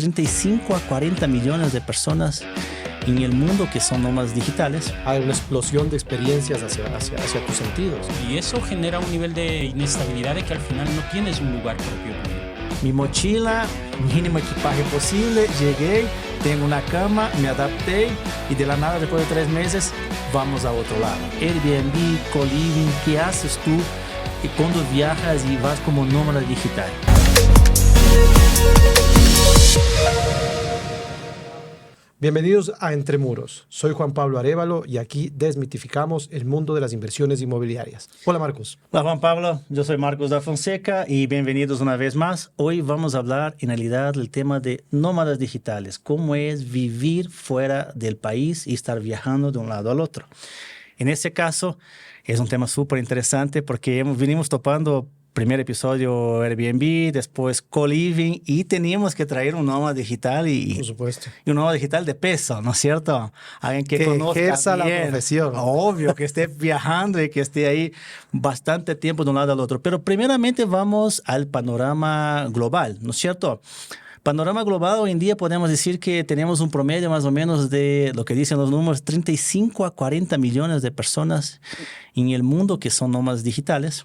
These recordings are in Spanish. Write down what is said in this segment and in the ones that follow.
35 a 40 millones de personas en el mundo que son nómadas digitales. Hay una explosión de experiencias hacia tus sentidos. Y eso genera un nivel de inestabilidad de que al final no tienes un lugar propio. Mi mochila, mínimo equipaje posible, llegué, tengo una cama, me adapté y de la nada, después de 3 meses, vamos a otro lado. Airbnb, co-living, ¿qué haces tú cuando viajas y vas como nómada digital? Bienvenidos a Entre Muros. Soy Juan Pablo Arévalo y aquí desmitificamos el mundo de las inversiones inmobiliarias. Hola, Marcos. Hola, Juan Pablo. Yo soy Marcos da Fonseca y bienvenidos una vez más. Hoy vamos a hablar en realidad del tema de nómadas digitales. Cómo es vivir fuera del país y estar viajando de un lado al otro. En este caso, es un tema súper interesante porque venimos topando primer episodio Airbnb, después co-living y teníamos que traer un nómada digital por supuesto, y un nómada digital de peso, ¿no es cierto? Alguien que conozca ejerza bien, la profesión. Obvio, que esté viajando y que esté ahí bastante tiempo de un lado al otro. Pero primeramente vamos al panorama global, ¿no es cierto? Panorama global, hoy en día podemos decir que tenemos un promedio más o menos de lo que dicen los números, 35 a 40 millones de personas en el mundo que son nómadas digitales.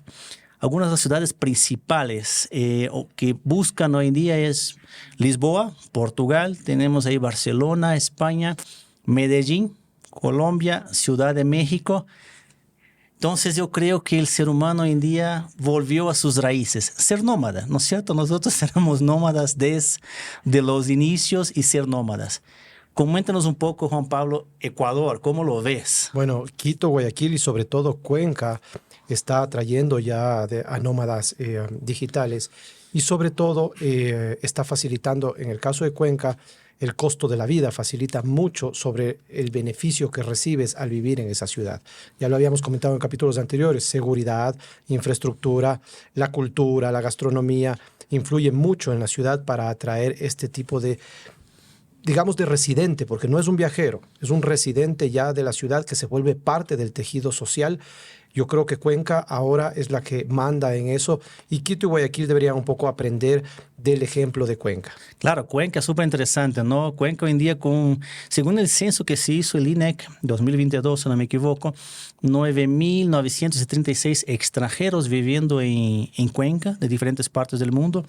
Algunas de las ciudades principales que buscan hoy en día es Lisboa, Portugal, tenemos ahí Barcelona, España, Medellín, Colombia, Ciudad de México. Entonces yo creo que el ser humano hoy en día volvió a sus raíces, ser nómada, ¿no es cierto? Nosotros éramos nómadas desde los inicios y ser nómadas. Coméntanos un poco, Juan Pablo, Ecuador, ¿cómo lo ves? Bueno, Quito, Guayaquil y sobre todo Cuenca está atrayendo ya a nómadas digitales y sobre todo está facilitando, en el caso de Cuenca, el costo de la vida facilita mucho sobre el beneficio que recibes al vivir en esa ciudad. Ya lo habíamos comentado en capítulos anteriores, seguridad, infraestructura, la cultura, la gastronomía, influyen mucho en la ciudad para atraer este tipo de, digamos, de residente, porque no es un viajero, es un residente ya de la ciudad que se vuelve parte del tejido social. Yo creo que Cuenca ahora es la que manda en eso y Quito y Guayaquil deberían un poco aprender del ejemplo de Cuenca. Claro, Cuenca es súper interesante, ¿no? Cuenca hoy en día, según el censo que se hizo, el INEC 2022, si no me equivoco, 9.936 extranjeros viviendo en Cuenca, de diferentes partes del mundo,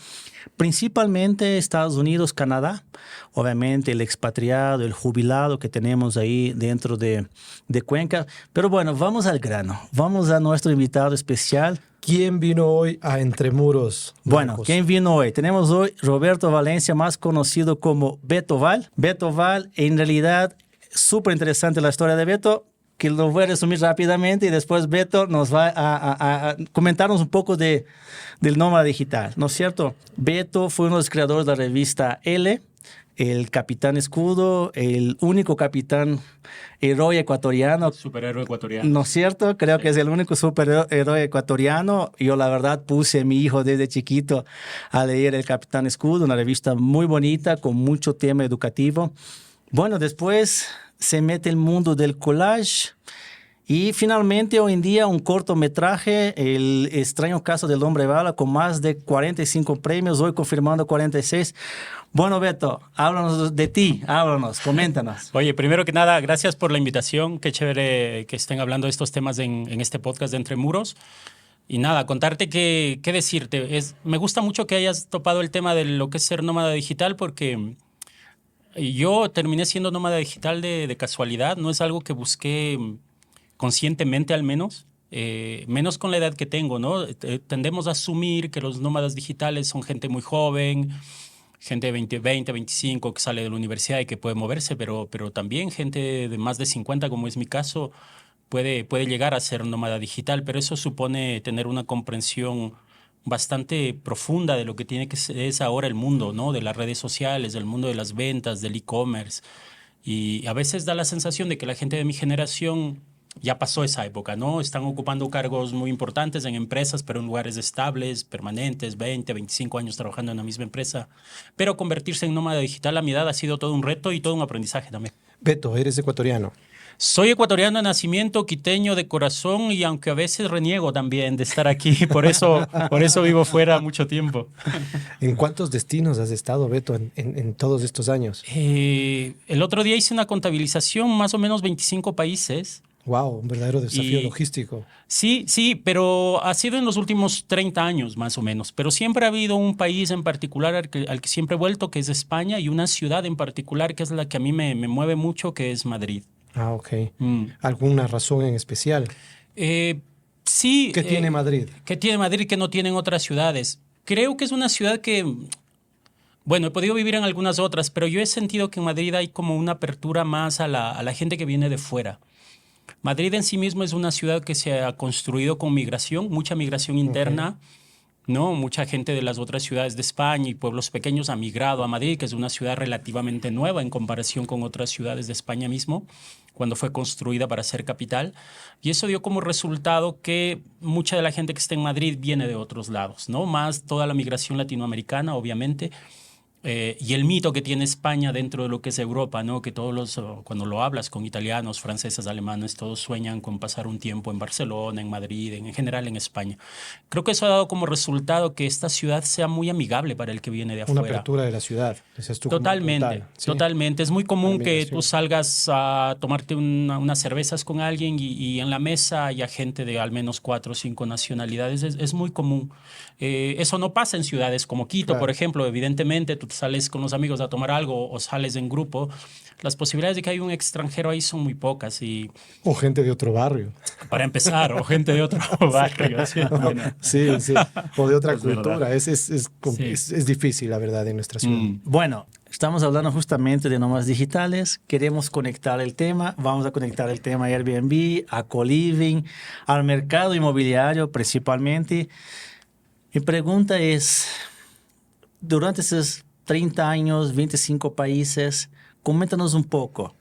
principalmente Estados Unidos, Canadá, obviamente el expatriado, el jubilado que tenemos ahí dentro de Cuenca. Pero bueno, vamos al grano, vamos a nuestro invitado especial. ¿Quién vino hoy a Entre Muros, Marcos? Bueno, ¿quién vino hoy? Tenemos hoy Roberto Valencia, más conocido como Beto Val. Beto Val, en realidad, súper interesante la historia de Beto, que lo voy a resumir rápidamente y después Beto nos va a comentarnos un poco del nómada digital, ¿no es cierto? Beto fue uno de los creadores de la revista Elle, el Capitán Escudo, el único capitán héroe ecuatoriano. Superhéroe ecuatoriano. ¿No es cierto? Creo que es el único superhéroe ecuatoriano. Yo la verdad puse a mi hijo desde chiquito a leer el Capitán Escudo, una revista muy bonita con mucho tema educativo. Bueno, después se mete el mundo del collage. Y finalmente, hoy en día, un cortometraje, El extraño caso del hombre bala, con más de 45 premios, hoy confirmando 46. Bueno, Beto, háblanos de ti, coméntanos. Oye, primero que nada, gracias por la invitación. Qué chévere que estén hablando de estos temas en este podcast de Entre Muros. Y nada, contarte qué decirte. Me gusta mucho que hayas topado el tema de lo que es ser nómada digital, porque yo terminé siendo nómada digital de casualidad. No es algo que busqué conscientemente, al menos. Menos con la edad que tengo, ¿no? Tendemos a asumir que los nómadas digitales son gente muy joven, gente de 20, 25 que sale de la universidad y que puede moverse, pero también gente de más de 50, como es mi caso, puede llegar a ser nómada digital, pero eso supone tener una comprensión bastante profunda de lo que es ahora el mundo, ¿no? De las redes sociales, del mundo de las ventas, del e-commerce. Y a veces da la sensación de que la gente de mi generación ya pasó esa época, ¿no? Están ocupando cargos muy importantes en empresas, pero en lugares estables, permanentes, 20, 25 años trabajando en la misma empresa. Pero convertirse en nómada digital a mi edad ha sido todo un reto y todo un aprendizaje también. Beto, eres ecuatoriano. Soy ecuatoriano de nacimiento, quiteño de corazón y aunque a veces reniego también de estar aquí, por eso vivo fuera mucho tiempo. ¿En cuántos destinos has estado, Beto, en todos estos años? El otro día hice una contabilización, más o menos 25 países. Wow, un verdadero desafío Y logístico. sí, sí, pero ha sido en los últimos 30 años más o menos. Pero siempre ha habido un país en particular al que siempre he vuelto, que es España, y una ciudad en particular que es la que a mí me mueve mucho, que es Madrid. Ah, ok. Mm. ¿Alguna razón en especial? Eh, sí. ¿Qué tiene Madrid? ¿Qué tiene Madrid que no tienen otras ciudades? Creo que es una ciudad que, bueno, he podido vivir en algunas otras, pero yo he sentido que en Madrid hay como una apertura más a la gente que viene de fuera. Madrid en sí mismo es una ciudad que se ha construido con migración, mucha migración interna, ¿no? Mucha gente de las otras ciudades de España y pueblos pequeños ha migrado a Madrid, que es una ciudad relativamente nueva en comparación con otras ciudades de España mismo, cuando fue construida para ser capital. Y eso dio como resultado que mucha de la gente que está en Madrid viene de otros lados, ¿no? Más toda la migración latinoamericana, obviamente. Y el mito que tiene España dentro de lo que es Europa, ¿no? Que cuando lo hablas con italianos, franceses, alemanes, todos sueñan con pasar un tiempo en Barcelona, en Madrid, en general en España. Creo que eso ha dado como resultado que esta ciudad sea muy amigable para el que viene de Una afuera. apertura de la ciudad. Ese es tu como Totalmente, total, ¿sí? totalmente. Es muy común La que migración. tú salgas a tomarte unas cervezas con alguien y en la mesa haya gente de al menos 4 o 5 nacionalidades. Es muy común. Eso no pasa en ciudades como Quito, Claro. por ejemplo. Evidentemente, tú sales con los amigos a tomar algo o sales en grupo. Las posibilidades de que haya un extranjero ahí son muy pocas. Y O gente de otro barrio. para empezar, o gente de otro barrio. ¿Sí? Bueno, Sí, sí. O de otra es verdad. cultura. Sí. Es difícil, la verdad, en nuestra ciudad. Bueno, estamos hablando justamente de nómadas digitales. Queremos conectar el tema. Vamos a conectar el tema a Airbnb, a co-living, al mercado inmobiliario principalmente. Mi pregunta es, durante esos 30 años, 25 países, coméntanos un poco.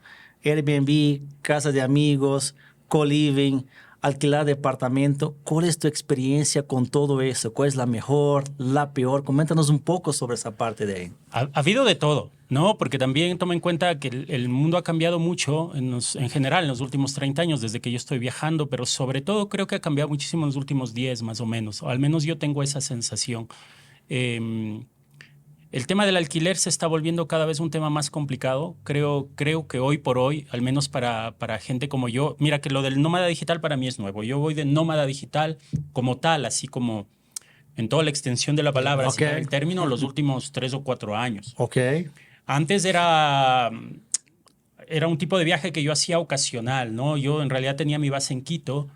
Airbnb, casa de amigos, co-living, alquilar departamento. ¿Cuál es tu experiencia con todo eso? ¿Cuál es la mejor, la peor? Coméntanos un poco sobre esa parte de ahí. Ha habido de todo, ¿no? Porque también toma en cuenta que el mundo ha cambiado mucho en general en los últimos 30 años desde que yo estoy viajando, pero sobre todo creo que ha cambiado muchísimo en los últimos 10 más o menos, o al menos yo tengo esa sensación. El tema del alquiler se está volviendo cada vez un tema más complicado. Creo que hoy por hoy, al menos para gente como yo, mira que lo del nómada digital para mí es nuevo. Yo voy de nómada digital como tal, así como en toda la extensión de la palabra, así Ok. el término, los últimos 3 o 4 años. Ok. Antes era un tipo de viaje que yo hacía ocasional, ¿no? Yo en realidad tenía mi base en Quito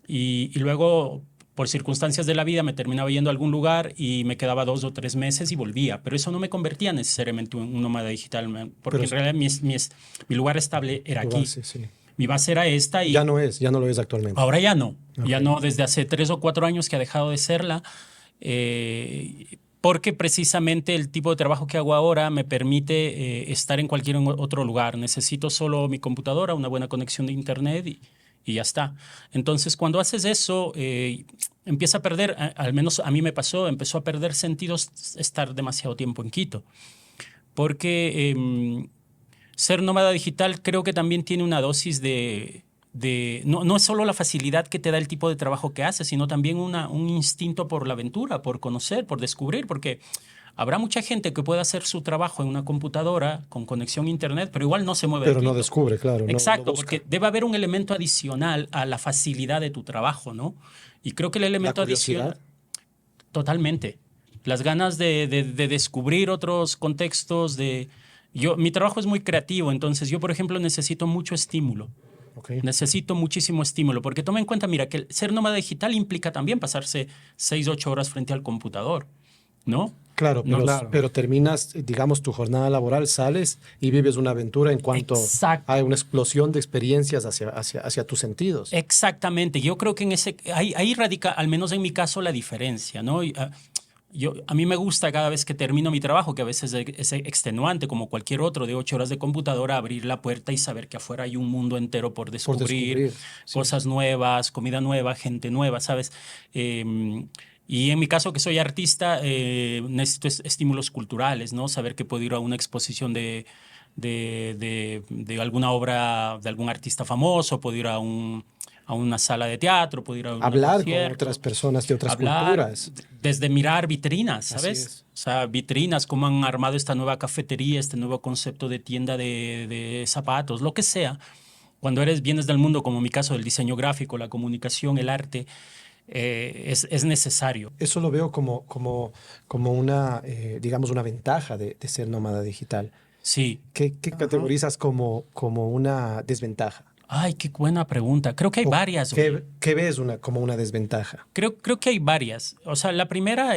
y luego, por circunstancias de la vida, me terminaba yendo a algún lugar y me quedaba 2 o 3 meses y volvía. Pero eso no me convertía necesariamente en un nómada digital, porque Pero en realidad mi lugar estable era tu aquí. base, sí. Mi base era esta y Ya no lo es actualmente. ahora ya no. Ya Ok. no, desde hace 3 o 4 años que ha dejado de serla. Porque precisamente el tipo de trabajo que hago ahora me permite estar en cualquier otro lugar. Necesito solo mi computadora, una buena conexión de internet y ya está. Entonces, cuando haces eso, empieza a perder, al menos a mí me pasó, empezó a perder sentido estar demasiado tiempo en Quito. Porque ser nómada digital creo que también tiene una dosis no es solo la facilidad que te da el tipo de trabajo que haces, sino también un instinto por la aventura, por conocer, por descubrir, porque habrá mucha gente que pueda hacer su trabajo en una computadora con conexión a internet, pero igual no se mueve de Pero no Quito. descubre, claro. Exacto, no busca. porque debe haber un elemento adicional a la facilidad de tu trabajo, ¿no? Y creo que el La elemento curiosidad. adicional... Totalmente. Las ganas de descubrir otros contextos, mi trabajo es muy creativo, entonces yo, por ejemplo, necesito mucho estímulo. Ok. Necesito muchísimo estímulo, porque toma en cuenta, mira, que el ser nómada digital implica también pasarse 6, 8 horas frente al computador, ¿no? Claro, No, pero, claro. pero terminas, digamos, tu jornada laboral, sales y vives una aventura en cuanto Exacto. hay una explosión de experiencias hacia tus sentidos. Exactamente. Yo creo que ahí radica, al menos en mi caso, la diferencia, ¿no? A mí me gusta cada vez que termino mi trabajo, que a veces es extenuante, como cualquier otro, de 8 horas de computadora, abrir la puerta y saber que afuera hay un mundo entero por descubrir, Sí. cosas nuevas, comida nueva, gente nueva, ¿sabes? Y en mi caso, que soy artista, necesito estímulos culturales, ¿no? Saber que puedo ir a una exposición de de alguna obra de algún artista famoso, puedo ir a una sala de teatro, puedo ir a un Hablar concierto, con otras personas de otras hablar, culturas. desde mirar vitrinas, Así ¿sabes? es. O sea, vitrinas, cómo han armado esta nueva cafetería, este nuevo concepto de tienda de zapatos, lo que sea. Cuando vienes del mundo, como en mi caso, del diseño gráfico, la comunicación, el arte, es necesario. Eso lo veo como una, digamos, una ventaja de ser nómada digital. Sí. ¿Qué categorizas como una desventaja? Ay, qué buena pregunta. Creo que hay ¿O varias. ¿Qué ves como una desventaja? Creo que hay varias. O sea, la primera,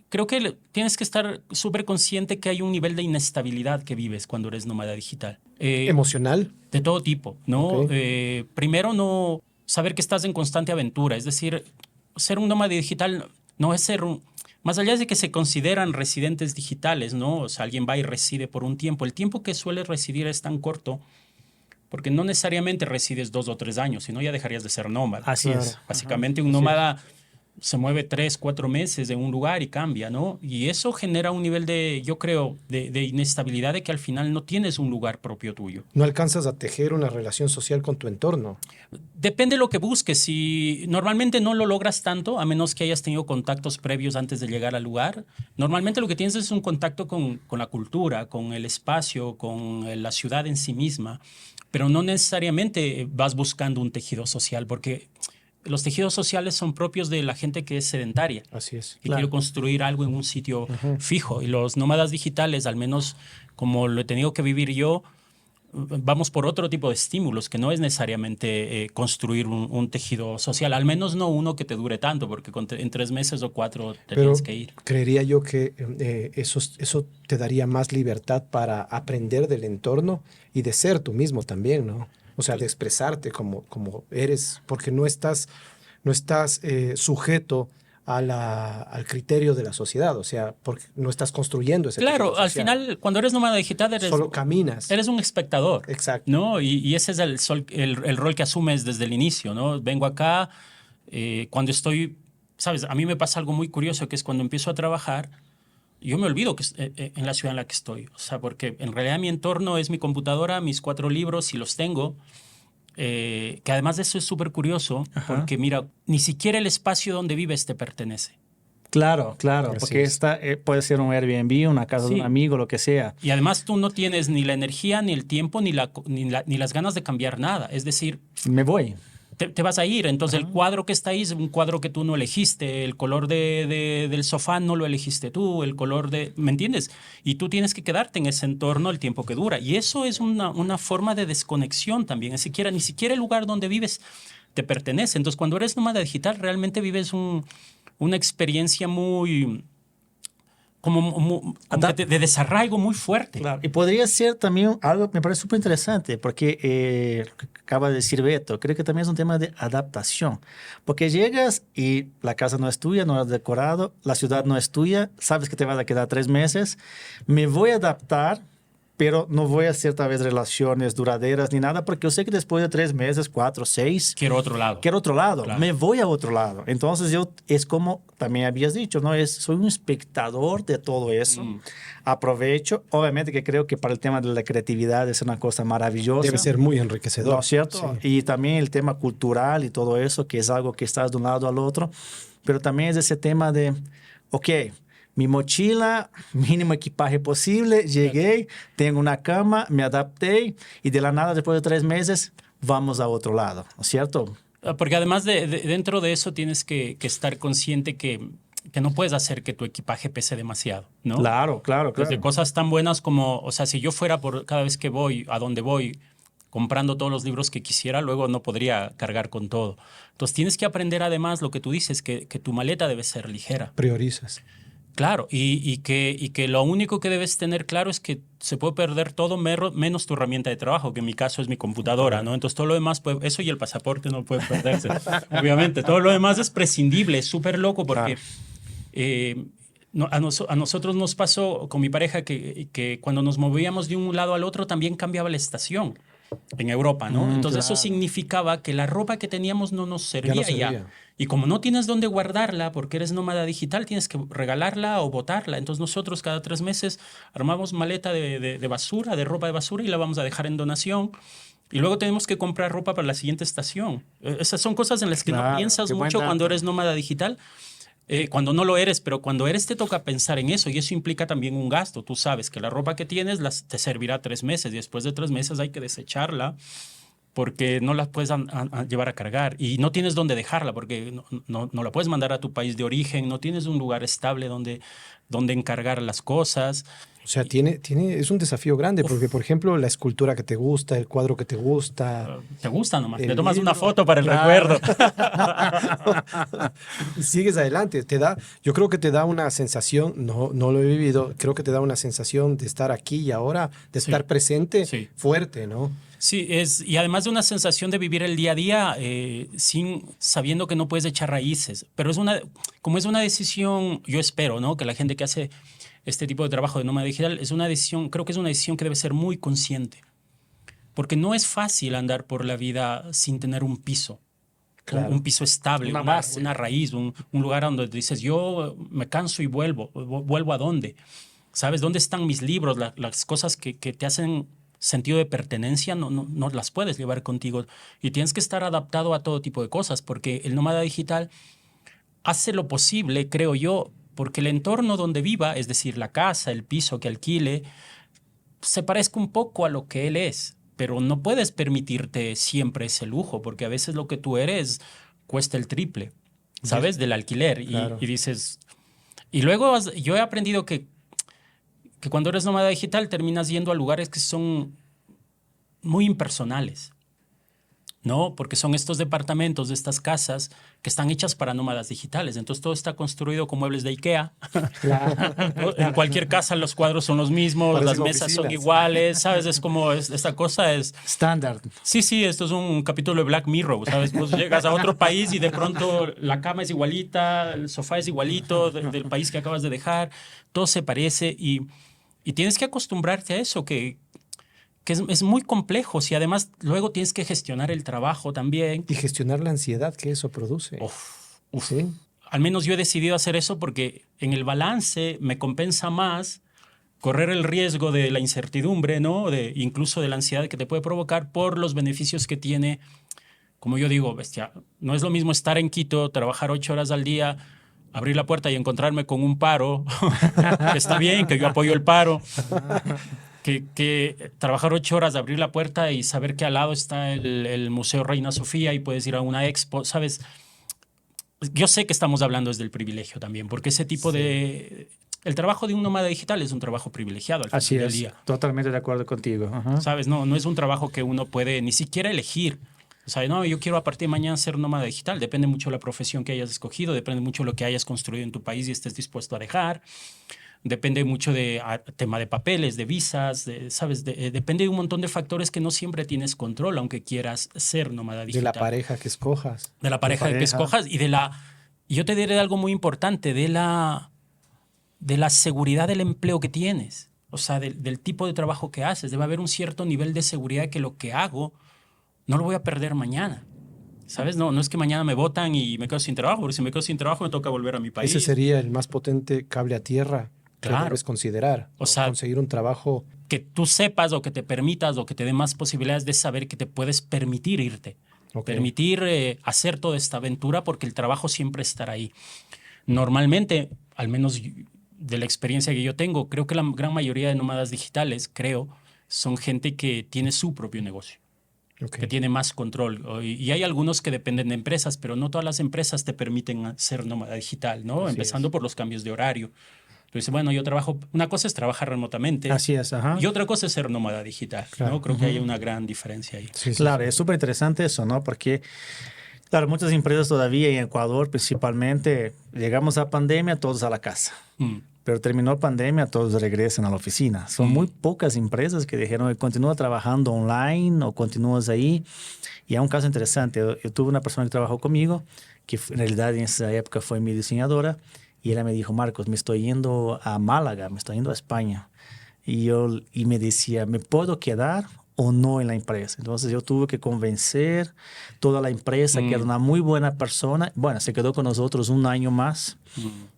creo que tienes que estar súper consciente que hay un nivel de inestabilidad que vives cuando eres nómada digital. ¿Emocional? De todo tipo, ¿no? Ok. Primero, no saber que estás en constante aventura. Es decir, ser un nómada digital no es ser más allá de que se consideran residentes digitales, ¿no? O sea, alguien va y reside por un tiempo. El tiempo que suele residir es tan corto porque no necesariamente resides 2 o 3 años, sino ya dejarías de ser nómada. Así Claro. es. Básicamente un nómada se mueve 3, 4 meses en un lugar y cambia, ¿no? Y eso genera un nivel yo creo, de inestabilidad de que al final no tienes un lugar propio tuyo. No alcanzas a tejer una relación social con tu entorno. Depende de lo que busques. Si normalmente no lo logras tanto, a menos que hayas tenido contactos previos antes de llegar al lugar. Normalmente lo que tienes es un contacto con la cultura, con el espacio, con la ciudad en sí misma, pero no necesariamente vas buscando un tejido social, porque los tejidos sociales son propios de la gente que es sedentaria. Así es. Que Claro. quiere construir algo en un sitio fijo. Y los nómadas digitales, al menos como lo he tenido que vivir yo, vamos por otro tipo de estímulos, que no es necesariamente construir un tejido social, al menos no uno que te dure tanto, porque en 3 meses o 4 te Pero tienes que ir. creería yo que eso te daría más libertad para aprender del entorno y de ser tú mismo también, ¿no? O sea, de expresarte como eres, porque no estás sujeto al criterio de la sociedad, o sea, porque no estás construyendo ese Claro, tejido al social. final, cuando eres nómada digital, Solo caminas. eres un espectador. Exacto. ¿No? Y ese es el rol que asumes desde el inicio, ¿no? Vengo acá, cuando estoy, ¿sabes? A mí me pasa algo muy curioso, que es cuando empiezo a trabajar, yo me olvido que en la ciudad en la que estoy. O sea, porque en realidad mi entorno es mi computadora, mis 4 libros, si los tengo. Que además de eso es súper curioso, porque mira, ni siquiera el espacio donde vives te pertenece. Claro, claro, Así porque es. puede ser un Airbnb, una casa de Sí. un amigo, lo que sea. Y además tú no tienes ni la energía, ni el tiempo, ni las ganas de cambiar nada. Es decir, Me voy. te vas a ir. Entonces el cuadro que está ahí es un cuadro que tú no elegiste. El color del sofá no lo elegiste tú. El color ¿me entiendes? Y tú tienes que quedarte en ese entorno el tiempo que dura. Y eso es una forma de desconexión también. Ni siquiera el lugar donde vives te pertenece. Entonces cuando eres nómada digital realmente vives una experiencia como de desarraigo muy fuerte. Claro. Y podría ser también algo que me parece súper interesante, porque lo que acaba de decir Beto, creo que también es un tema de adaptación. Porque llegas y la casa no es tuya, no has decorado, la ciudad no es tuya, sabes que te vas a quedar 3 meses, me voy a adaptar, pero no voy a hacer tal vez relaciones duraderas ni nada, porque yo sé que después de 3 meses, 4, 6, Quiero otro lado. quiero otro lado, Claro. me voy a otro lado. Entonces es como también habías dicho, ¿no? Soy un espectador de todo eso, aprovecho, obviamente que creo que para el tema de la creatividad es una cosa maravillosa. Debe ser muy enriquecedor. ¿No es cierto? Sí. Y también el tema cultural y todo eso, que es algo que estás de un lado al otro, pero también es ese tema de, ok, mi mochila, mínimo equipaje posible, llegué, tengo una cama, me adapté y de la nada, después de 3 meses, vamos a otro lado, ¿no es cierto? Porque además dentro de eso tienes que estar consciente que no puedes hacer que tu equipaje pese demasiado, ¿no? Claro, claro, claro. Desde cosas tan buenas como, o sea, si yo fuera por cada vez que voy, a donde voy, comprando todos los libros que quisiera, luego no podría cargar con todo. Entonces tienes que aprender además lo que tú dices, que tu maleta debe ser ligera. Priorizas. Claro, y que lo único que debes tener claro es que se puede perder todo menos tu herramienta de trabajo, que en mi caso es mi computadora, ¿no? Entonces todo lo demás, eso y el pasaporte no puede perderse, obviamente. Todo lo demás es prescindible, es súper loco porque a nosotros nos pasó con mi pareja que cuando nos movíamos de un lado al otro también cambiaba la estación. en Europa, ¿no? Entonces claro. eso significaba que la ropa que teníamos no nos servía no ya. servía. Y como no tienes dónde guardarla, porque eres nómada digital, tienes que regalarla o botarla. Entonces nosotros cada 3 meses armamos maleta de basura, de ropa de basura, y la vamos a dejar en donación. Y luego tenemos que comprar ropa para la siguiente estación. Esas son cosas en las que no Claro, piensas qué buen mucho cuando dato. eres nómada digital. Cuando no lo eres, pero cuando eres te toca pensar en eso, y eso implica también un gasto. Tú sabes que la ropa que tienes te servirá 3 meses, y después de 3 meses hay que desecharla porque no la puedes a llevar a cargar y no tienes dónde dejarla porque no la puedes mandar a tu país de origen, no tienes un lugar estable donde encargar las cosas. O sea, es un desafío grande porque, por ejemplo, la escultura que te gusta, el cuadro que te gusta, Te gusta nomás, el te tomas una libro, foto para el claro. recuerdo. Y sigues adelante. Yo creo que te da una sensación, no lo he vivido, creo que te da una sensación de estar aquí y ahora, de Sí, estar presente sí. fuerte, ¿no? Sí, y además de una sensación de vivir el día a día sabiendo que no puedes echar raíces, pero como es una decisión, yo espero, ¿no? Que la gente que hace este tipo de trabajo de nómada digital es una decisión, creo que es una decisión que debe ser muy consciente, porque no es fácil andar por la vida sin tener un piso. Claro. Un piso estable, Una base. una raíz, un lugar donde dices, yo me canso y vuelvo. ¿Vuelvo a dónde? ¿Sabes? ¿Dónde están mis libros? Las cosas que te hacen sentido de pertenencia no las puedes llevar contigo. Y tienes que estar adaptado a todo tipo de cosas, porque el nómada digital hace lo posible, creo yo, porque el entorno donde viva, es decir, la casa, el piso que alquile, se parezca un poco a lo que él es, pero no puedes permitirte siempre ese lujo, porque a veces lo que tú eres cuesta el triple, ¿sabes? Del alquiler. Claro. Y dices... Y luego yo he aprendido que cuando eres nómada digital terminas yendo a lugares que son muy impersonales, ¿no? Porque son estos departamentos, de estas casas que están hechas para nómadas digitales. Entonces todo está construido con muebles de IKEA. En cualquier casa los cuadros son los mismos, Parecen las mesas son oficinas. iguales, ¿sabes? Es como, esta cosa es... Estándar. Sí, esto es un capítulo de Black Mirror, ¿sabes? Pues llegas a otro país y de pronto la cama es igualita, el sofá es igualito del país que acabas de dejar, todo se parece y tienes que acostumbrarte a eso, que es muy complejo. Y además luego tienes que gestionar el trabajo también. Y gestionar la ansiedad que eso produce. ¿Sí? Al menos yo he decidido hacer eso porque en el balance me compensa más correr el riesgo de la incertidumbre, ¿no? Incluso de la ansiedad que te puede provocar por los beneficios que tiene. Como yo digo, bestia, no es lo mismo estar en Quito, trabajar 8 horas al día, abrir la puerta y encontrarme con un paro, que está bien, que yo apoyo el paro, que trabajar 8 horas, abrir la puerta y saber que al lado está el Museo Reina Sofía y puedes ir a una expo, ¿sabes? Yo sé que estamos hablando desde el privilegio también, porque ese tipo de... El trabajo de un nómada digital es un trabajo privilegiado al Así final del es, día. totalmente de acuerdo contigo. Ajá. ¿Sabes? No es un trabajo que uno puede ni siquiera elegir. O sea, no, yo quiero a partir de mañana ser nómada digital. Depende mucho de la profesión que hayas escogido, depende mucho de lo que hayas construido en tu país y estés dispuesto a dejar. Depende mucho de tema de papeles, de visas, ¿sabes? Depende de un montón de factores que no siempre tienes control, aunque quieras ser nómada digital. De la pareja que escojas. De la pareja que escojas y yo te diré algo muy importante, de la seguridad del empleo que tienes. O sea, del tipo de trabajo que haces. Debe haber un cierto nivel de seguridad de que lo que hago no lo voy a perder mañana. ¿Sabes? No es que mañana me botan y me quedo sin trabajo, porque si me quedo sin trabajo me toca volver a mi país. Ese sería el más potente cable a tierra que Claro. debes considerar. O sea, conseguir un trabajo. Que tú sepas o que te permitas o que te dé más posibilidades de saber que te puedes permitir irte. Ok. Permitir hacer toda esta aventura porque el trabajo siempre estará ahí. Normalmente, al menos de la experiencia que yo tengo, creo que la gran mayoría de nómadas digitales, son gente que tiene su propio negocio. Ok. Que tiene más control. Y hay algunos que dependen de empresas, pero no todas las empresas te permiten ser nómada digital, ¿no? Así Empezando es. por los cambios de horario. Entonces, bueno, yo trabajo... Una cosa es trabajar remotamente. Así es, ajá. Y otra cosa es ser nómada digital, Claro. ¿no? Creo que hay una gran diferencia ahí. Sí, sí, Claro, sí. es súper interesante eso, ¿no? Porque, claro, muchas empresas todavía en Ecuador principalmente, llegamos a pandemia, todos a la casa. Pero terminó pandemia, todos regresan a la oficina. Son muy pocas empresas que dijeron, continúa trabajando online o continúas ahí. Y hay un caso interesante. Yo tuve una persona que trabajó conmigo, que en realidad en esa época fue mi diseñadora, y ella me dijo, Marcos, me estoy yendo a Málaga, me estoy yendo a España. Y me decía, ¿me puedo quedar o no en la empresa. Entonces yo tuve que convencer toda la empresa que era una muy buena persona. Bueno, se quedó con nosotros un año más.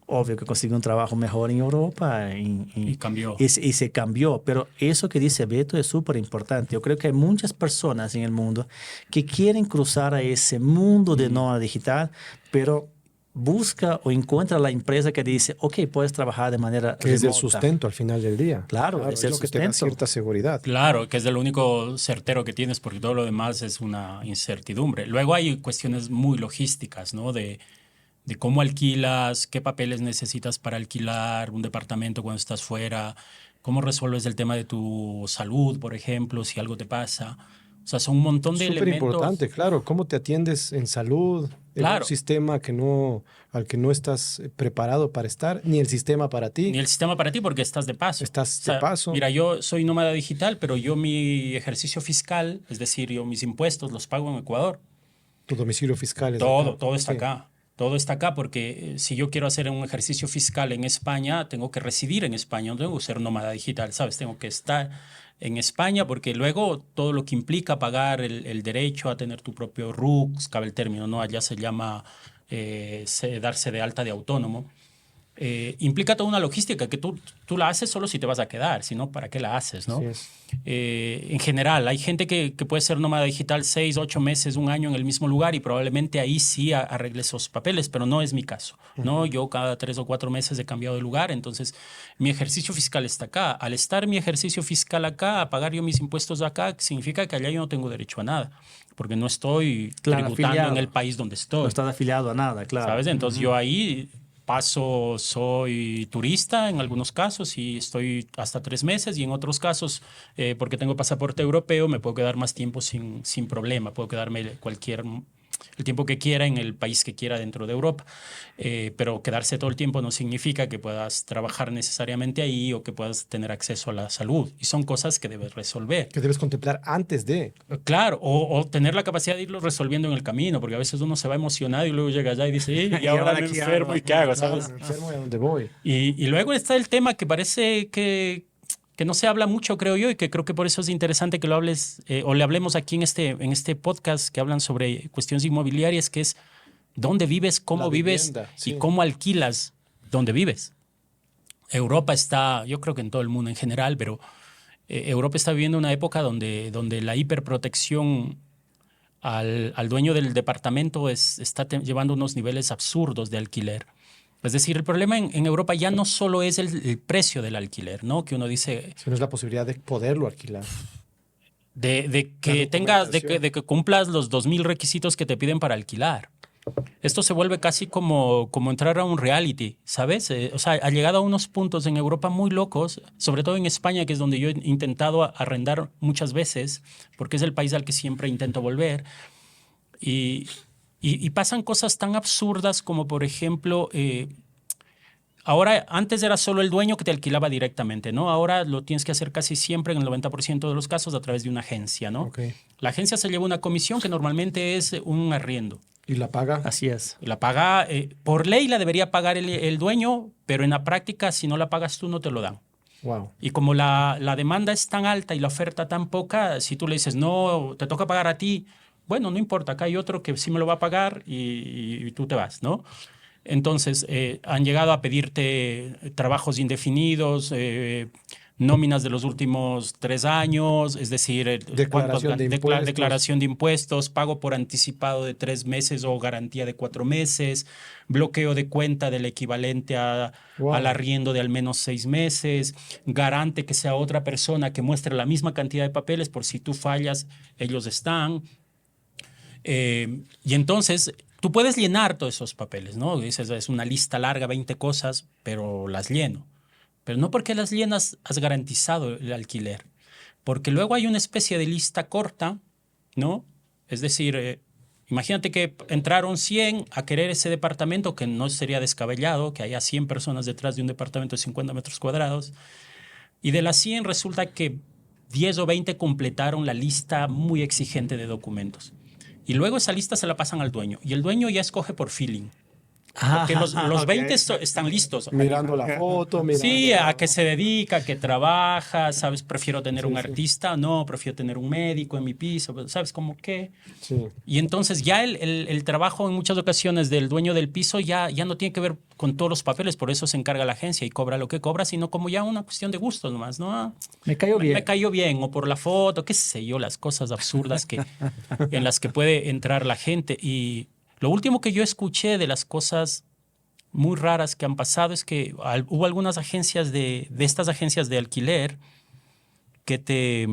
Obvio que consiguió un trabajo mejor en Europa Y cambió. y se cambió. Pero eso que dice Beto es súper importante. Yo creo que hay muchas personas en el mundo que quieren cruzar a ese mundo de nómada digital, pero busca o encuentra la empresa que dice, ok, puedes trabajar de manera Que es el remota. sustento al final del día. Claro, es el lo que te da sustento. cierta seguridad. Claro, que es el único certero que tienes, porque todo lo demás es una incertidumbre. Luego hay cuestiones muy logísticas, ¿no? De cómo alquilas, qué papeles necesitas para alquilar un departamento cuando estás fuera, cómo resuelves el tema de tu salud, por ejemplo, si algo te pasa. O sea, son un montón de Súper elementos. importante, claro. ¿Cómo te atiendes en salud? En Claro. un sistema al que no estás preparado para estar, ni el sistema para ti. Ni el sistema para ti porque estás de paso. Estás de paso. Mira, yo soy nómada digital, pero yo mi ejercicio fiscal, es decir, yo mis impuestos los pago en Ecuador. Tu domicilio fiscal es Todo, acá. todo está Sí. acá. Todo está acá porque si yo quiero hacer un ejercicio fiscal en España, tengo que residir en España, no tengo que ser nómada digital, ¿sabes? Tengo que estar en España porque luego todo lo que implica pagar el derecho a tener tu propio RUC, cabe el término, ¿no? Allá se llama darse de alta de autónomo. Implica toda una logística que tú la haces solo si te vas a quedar, si no, ¿para qué la haces, no? Así es. En general, hay gente que puede ser nómada digital 6, 8 meses, un año en el mismo lugar y probablemente ahí sí arregle esos papeles, pero no es mi caso, ¿no? Yo cada 3 o 4 meses he cambiado de lugar, entonces mi ejercicio fiscal está acá. Al estar mi ejercicio fiscal acá, a pagar yo mis impuestos acá, significa que allá yo no tengo derecho a nada, porque no estoy tributando afiliado. en el país donde estoy. No estás afiliado a nada, claro. ¿Sabes? Entonces yo ahí soy turista en algunos casos y estoy hasta 3 meses y en otros casos, porque tengo pasaporte europeo, me puedo quedar más tiempo sin problema. Puedo quedarme el tiempo que quiera en el país que quiera dentro de Europa. Pero quedarse todo el tiempo no significa que puedas trabajar necesariamente ahí o que puedas tener acceso a la salud. Y son cosas que debes resolver. Que debes contemplar antes de. Claro, o tener la capacidad de irlo resolviendo en el camino, porque a veces uno se va emocionado y luego llega allá y dice, ¿y ahora me enfermo y qué hago? ¿Sabes? Me enfermo y a dónde voy. Y luego está el tema que parece que no se habla mucho, creo yo, y que creo que por eso es interesante que lo hables o le hablemos aquí en este podcast que hablan sobre cuestiones inmobiliarias, que es dónde vives, cómo La vives vivienda, sí. y cómo alquilas dónde vives. Europa está, yo creo que en todo el mundo en general, pero Europa está viviendo una época donde la hiperprotección al dueño del departamento está llevando unos niveles absurdos de alquiler. Es decir, el problema en Europa ya no solo es el precio del alquiler, ¿no? Que uno dice Si no es la posibilidad de poderlo alquilar. de que tengas, de que cumplas los 2.000 requisitos que te piden para alquilar. Esto se vuelve casi como entrar a un reality, ¿sabes? O sea, ha llegado a unos puntos en Europa muy locos, sobre todo en España, que es donde yo he intentado arrendar muchas veces, porque es el país al que siempre intento volver. Y pasan cosas tan absurdas como, por ejemplo, ahora, antes era solo el dueño que te alquilaba directamente, ¿no? Ahora lo tienes que hacer casi siempre, en el 90% de los casos, a través de una agencia, ¿no? Okay. La agencia se lleva una comisión que normalmente es un arriendo. ¿Y la paga? Así es. La paga, por ley la debería pagar el dueño, pero en la práctica, si no la pagas tú, no te lo dan. Wow. Y como la demanda es tan alta y la oferta tan poca, si tú le dices, no, te toca pagar a ti, bueno, no importa, acá hay otro que sí me lo va a pagar y tú te vas, ¿no? Entonces, han llegado a pedirte trabajos indefinidos, nóminas de los últimos 3 años, es decir, declaración de impuestos, pago por anticipado de 3 meses o garantía de 4 meses, bloqueo de cuenta del equivalente al arriendo de al menos 6 meses, garante que sea otra persona que muestre la misma cantidad de papeles por si tú fallas, ellos están. Y entonces tú puedes llenar todos esos papeles, ¿no? Dices, es una lista larga, 20 cosas, pero las lleno. Pero no porque las llenas has garantizado el alquiler, porque luego hay una especie de lista corta, ¿no? Es decir, imagínate que entraron 100 a querer ese departamento, que no sería descabellado, que haya 100 personas detrás de un departamento de 50 metros cuadrados, y de las 100 resulta que 10 o 20 completaron la lista muy exigente de documentos. Y luego esa lista se la pasan al dueño, y el dueño ya escoge por feeling. Porque los ok. 20 están listos. Mirando la foto, mirando... Sí, a qué se dedica, a qué trabaja, ¿sabes? Prefiero tener un sí. artista, no, prefiero tener un médico en mi piso, ¿sabes? Como que... Sí. Y entonces ya el trabajo en muchas ocasiones del dueño del piso ya no tiene que ver con todos los papeles, por eso se encarga la agencia y cobra lo que cobra, sino como ya una cuestión de gustos nomás, ¿no? Ah, Me cayó bien. me cayó bien, o por la foto, qué sé yo, las cosas absurdas en las que puede entrar la gente. Y lo último que yo escuché de las cosas muy raras que han pasado es que hubo algunas agencias de estas agencias de alquiler que te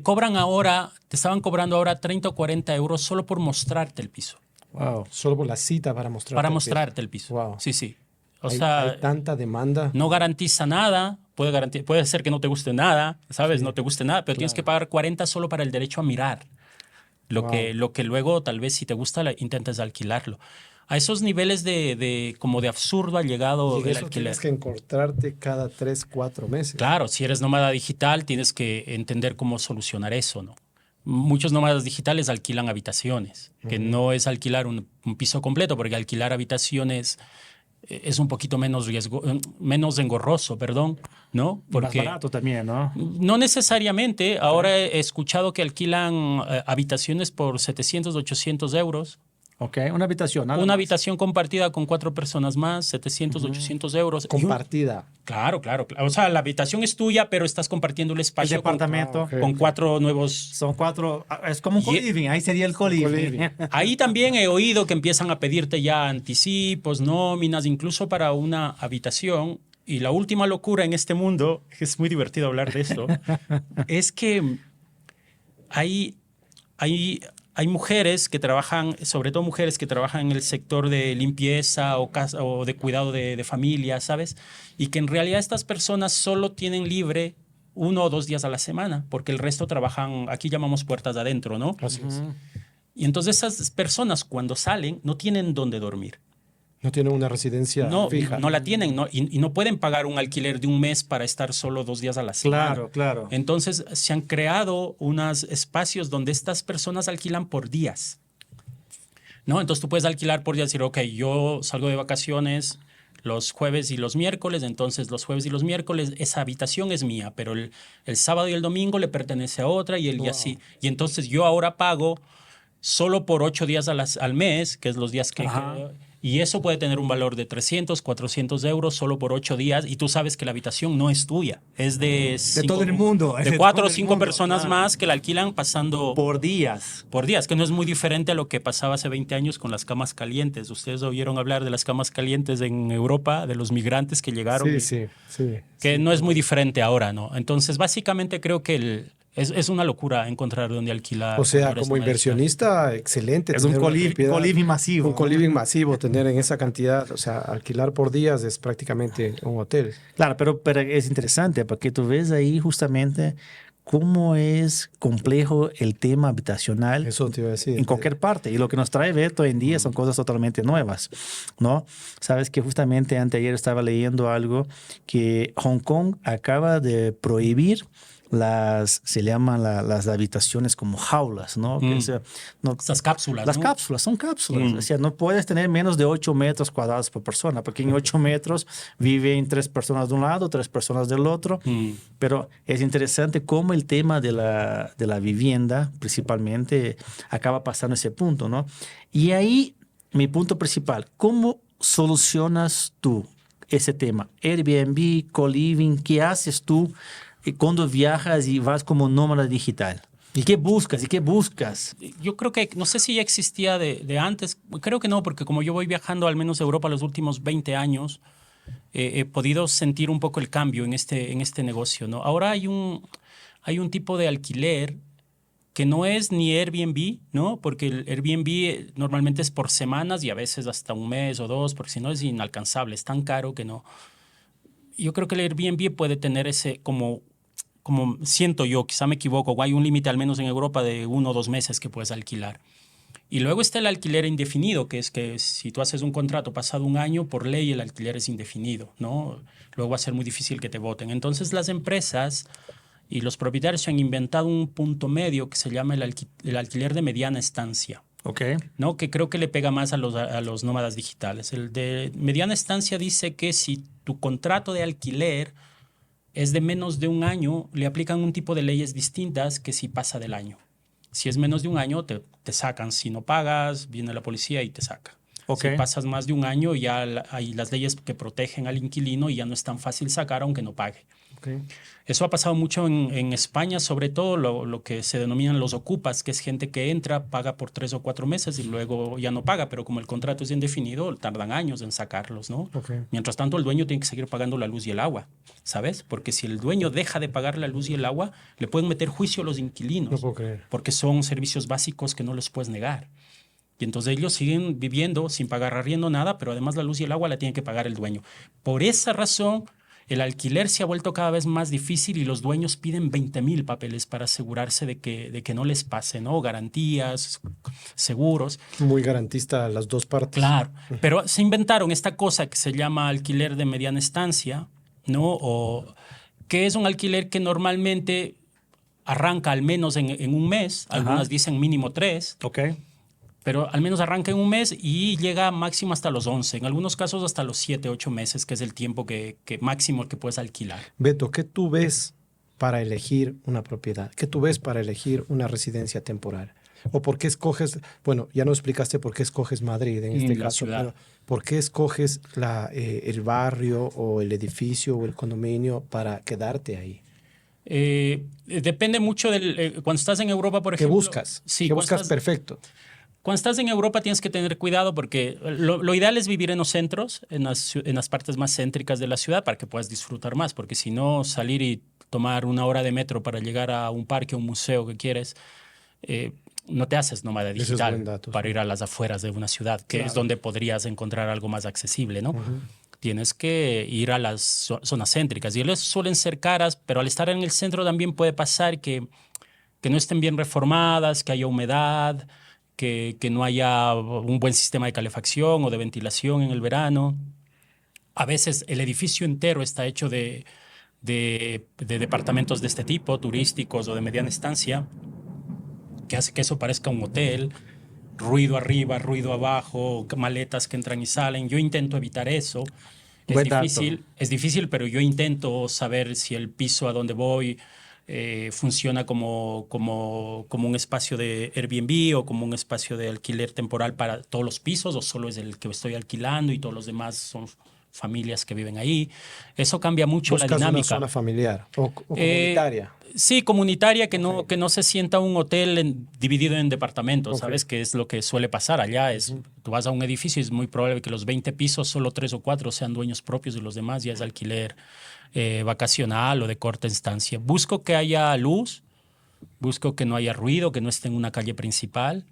cobran ahora, te estaban cobrando ahora 30 o 40 euros solo por mostrarte el piso. Wow, solo por la cita para mostrarte. Para el mostrarte el piso. Wow. Sí, sí. O Hay, sea, hay tanta demanda. no garantiza nada, puede ser que no te guste nada, ¿sabes? Sí, No te guste nada, pero tienes que pagar 40 solo para el derecho a mirar. Lo que luego, tal vez, si te gusta, intentes alquilarlo. A esos niveles como de absurdo ha llegado Y el eso alquiler. tienes que encontrarte cada 3, 4 meses. Claro, si eres nómada digital, tienes que entender cómo solucionar eso, ¿no? Muchos nómadas digitales alquilan habitaciones, que no es alquilar un piso completo, porque alquilar habitaciones es un poquito menos menos engorroso, perdón, ¿no? Porque Más barato también, ¿no? no necesariamente. Ahora he escuchado que alquilan habitaciones por 700, 800 euros. Ok, una habitación, nada Una más. habitación compartida con 4 personas más, 700, 800 euros. Compartida. Claro. O sea, la habitación es tuya, pero estás compartiendo el El espacio departamento. con 4 nuevos. Son 4, es como un Y- co-living, ahí sería el co-living. Ahí también he oído que empiezan a pedirte ya anticipos, nóminas, incluso para una habitación. Y la última locura en este mundo, es muy divertido hablar de esto, es que hay mujeres que trabajan, sobre todo mujeres que trabajan en el sector de limpieza o de cuidado de familia, ¿sabes? Y que en realidad estas personas solo tienen libre 1 o 2 días a la semana, porque el resto trabajan, aquí llamamos puertas de adentro, ¿no? Así es. Y entonces esas personas cuando salen no tienen dónde dormir. No tienen una residencia No, fija. no la tienen, ¿no? Y no pueden pagar un alquiler de un mes para estar solo 2 días a la semana. Claro. Entonces se han creado unos espacios donde estas personas alquilan por días, ¿no? Entonces tú puedes alquilar por días y decir, ok, yo salgo de vacaciones los jueves y los miércoles, entonces los jueves y los miércoles esa habitación es mía, pero el sábado y el domingo le pertenece a otra y así. Y entonces yo ahora pago solo por 8 días al mes, que es los días que... Y eso puede tener un valor de 300, 400 euros solo por 8 días. Y tú sabes que la habitación no es tuya. Es de todo el mundo. De 4 o 5 personas más que la alquilan pasando Por días. por días, que no es muy diferente a lo que pasaba hace 20 años con las camas calientes. Ustedes oyeron hablar de las camas calientes en Europa, de los migrantes que llegaron. Sí. Que no es muy diferente ahora, ¿no? Entonces, básicamente creo que es una locura encontrar dónde alquilar. O sea, cuando eres como nómada digital. inversionista, excelente. Es un tener una propiedad, co-living masivo. un co-living masivo, tener en esa cantidad, o sea, alquilar por días es prácticamente un hotel. Claro, pero es interesante porque tú ves ahí justamente cómo es complejo el tema habitacional Eso te iba a decir. en cualquier parte. Y lo que nos trae Beto hoy en día son cosas totalmente nuevas, ¿no? Sabes que justamente anteayer estaba leyendo algo que Hong Kong acaba de prohibir se llaman las habitaciones como jaulas, ¿no? Que, o sea, no, Estas cápsulas, las ¿no? cápsulas, son cápsulas. O sea, no puedes tener menos de 8 metros cuadrados por persona, porque en 8 metros viven 3 personas de un lado, 3 personas del otro. Pero es interesante cómo el tema de la vivienda, principalmente, acaba pasando ese punto, ¿no? Y ahí, mi punto principal, ¿cómo solucionas tú ese tema? Airbnb, co-living, ¿qué haces tú cuando viajas y vas como nómada digital? ¿Y qué buscas? Yo creo que, no sé si ya existía de antes, creo que no, porque como yo voy viajando al menos a Europa los últimos 20 años, he podido sentir un poco el cambio en este negocio, ¿no? Ahora hay un tipo de alquiler que no es ni Airbnb, ¿no? Porque el Airbnb normalmente es por semanas y a veces hasta un mes o 2, porque si no es inalcanzable, es tan caro que no. Yo creo que el Airbnb puede tener ese como siento yo, quizá me equivoco, hay un límite al menos en Europa de 1 o 2 meses que puedes alquilar. Y luego está el alquiler indefinido, que es que si tú haces un contrato pasado un año, por ley el alquiler es indefinido, ¿no? Luego va a ser muy difícil que te voten. Entonces las empresas y los propietarios se han inventado un punto medio que se llama el alquiler de mediana estancia. Ok. ¿no? Que creo que le pega más a los nómadas digitales. El de mediana estancia dice que si tu contrato de alquiler es de menos de un año, le aplican un tipo de leyes distintas que si pasa del año. Si es menos de un año, te sacan. Si no pagas, viene la policía y te saca. Ok. Si pasas más de un año, ya hay las leyes que protegen al inquilino y ya no es tan fácil sacar aunque no pague. Ok. Eso ha pasado mucho en España, sobre todo lo que se denominan los ocupas, que es gente que entra, paga por 3 o 4 meses y luego ya no paga, pero como el contrato es indefinido, tardan años en sacarlos, ¿no? Okay. Mientras tanto, el dueño tiene que seguir pagando la luz y el agua, ¿sabes? Porque si el dueño deja de pagar la luz y el agua, le pueden meter juicio a los inquilinos, No puedo creer. porque son servicios básicos que no los puedes negar. Y entonces ellos siguen viviendo sin pagar arriendo nada, pero además la luz y el agua la tiene que pagar el dueño. Por esa razón, el alquiler se ha vuelto cada vez más difícil y los dueños piden 20,000 papeles para asegurarse de que no les pase, ¿no? Garantías, seguros. Muy garantista las dos partes. Claro, pero se inventaron esta cosa que se llama alquiler de mediana estancia, ¿no? O que es un alquiler que normalmente arranca al menos en un mes, algunas dicen mínimo 3. Ok. Pero al menos arranca en un mes y llega máximo hasta los 11, en algunos casos hasta los 7, 8 meses, que es el tiempo que máximo que puedes alquilar. Beto, ¿qué tú ves para elegir una propiedad? ¿Qué tú ves para elegir una residencia temporal? ¿O por qué escoges, bueno, ya no explicaste por qué escoges Madrid en este La caso, ciudad. pero ¿por qué escoges el barrio o el edificio o el condominio para quedarte ahí? Depende mucho del... cuando estás en Europa, por ¿Qué ejemplo... buscas? Sí, ¿Qué buscas perfecto? Cuando estás en Europa tienes que tener cuidado porque lo ideal es vivir en los centros, en las partes más céntricas de la ciudad para que puedas disfrutar más, porque si no, salir y tomar 1 hora de metro para llegar a un parque o un museo que quieres, no te haces nómada Ese es digital buen dato, para sí. ir a las afueras de una ciudad, que Claro. es donde podrías encontrar algo más accesible, ¿no? Tienes que ir a las zonas céntricas y ellas suelen ser caras, pero al estar en el centro también puede pasar que no estén bien reformadas, que haya humedad, que no haya un buen sistema de calefacción o de ventilación en el verano. A veces el edificio entero está hecho de departamentos de este tipo, turísticos o de mediana estancia, que hace que eso parezca un hotel. Ruido arriba, ruido abajo, maletas que entran y salen. Yo intento evitar eso. Buen dato. Es difícil, pero yo intento saber si el piso a donde voy funciona como un espacio de Airbnb o como un espacio de alquiler temporal para todos los pisos o solo es el que estoy alquilando y todos los demás son familias que viven ahí. Eso cambia mucho la ¿Buscas una dinámica. zona familiar o comunitaria? Sí, comunitaria, que no se sienta un hotel dividido en departamentos, Ok. ¿sabes? Que es lo que suele pasar allá. Tú vas a un edificio y es muy probable que los 20 pisos, solo 3 o 4 sean dueños propios y los demás ya es alquiler vacacional o de corta estancia. Busco que haya luz, busco que no haya ruido, que no esté en una calle principal.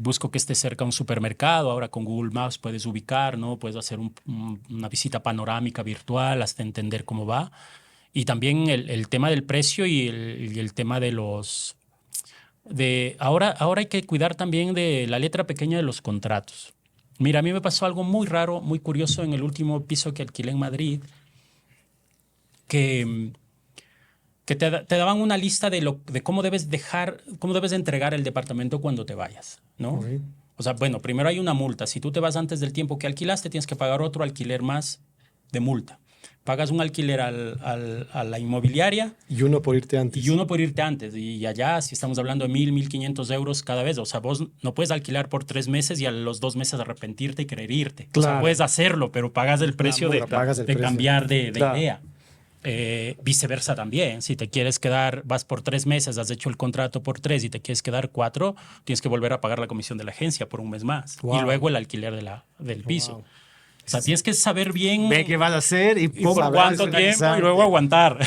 Busco que esté cerca a un supermercado. Ahora con Google Maps puedes ubicar, ¿no? Puedes hacer una visita panorámica virtual hasta entender cómo va. Y también el tema del precio y el tema de los... Ahora hay que cuidar también de la letra pequeña de los contratos. Mira, a mí me pasó algo muy raro, muy curioso en el último piso que alquilé en Madrid, que te daban una lista de cómo debes entregar el departamento cuando te vayas, ¿no? Ok. O sea, bueno, primero hay una multa. Si tú te vas antes del tiempo que alquilaste, tienes que pagar otro alquiler más de multa. Pagas un alquiler a la inmobiliaria Y uno por irte antes. y uno por irte antes. Y allá, si estamos hablando de 1,500 euros cada vez, o sea, vos no puedes alquilar por 3 meses y a los 2 meses arrepentirte y querer irte. O sea, Claro. puedes hacerlo, pero pagas el precio multa, pagas el de precio. cambiar de Claro. idea. Viceversa también. Si te quieres quedar, vas por 3 meses, has hecho el contrato por 3 y te quieres quedar 4, tienes que volver a pagar la comisión de la agencia por un mes más. Wow. Y luego el alquiler del piso. Wow. O sea, tienes que saber bien Ve qué vas a hacer y y por cómo cuánto vas a tiempo organizar. y luego aguantar.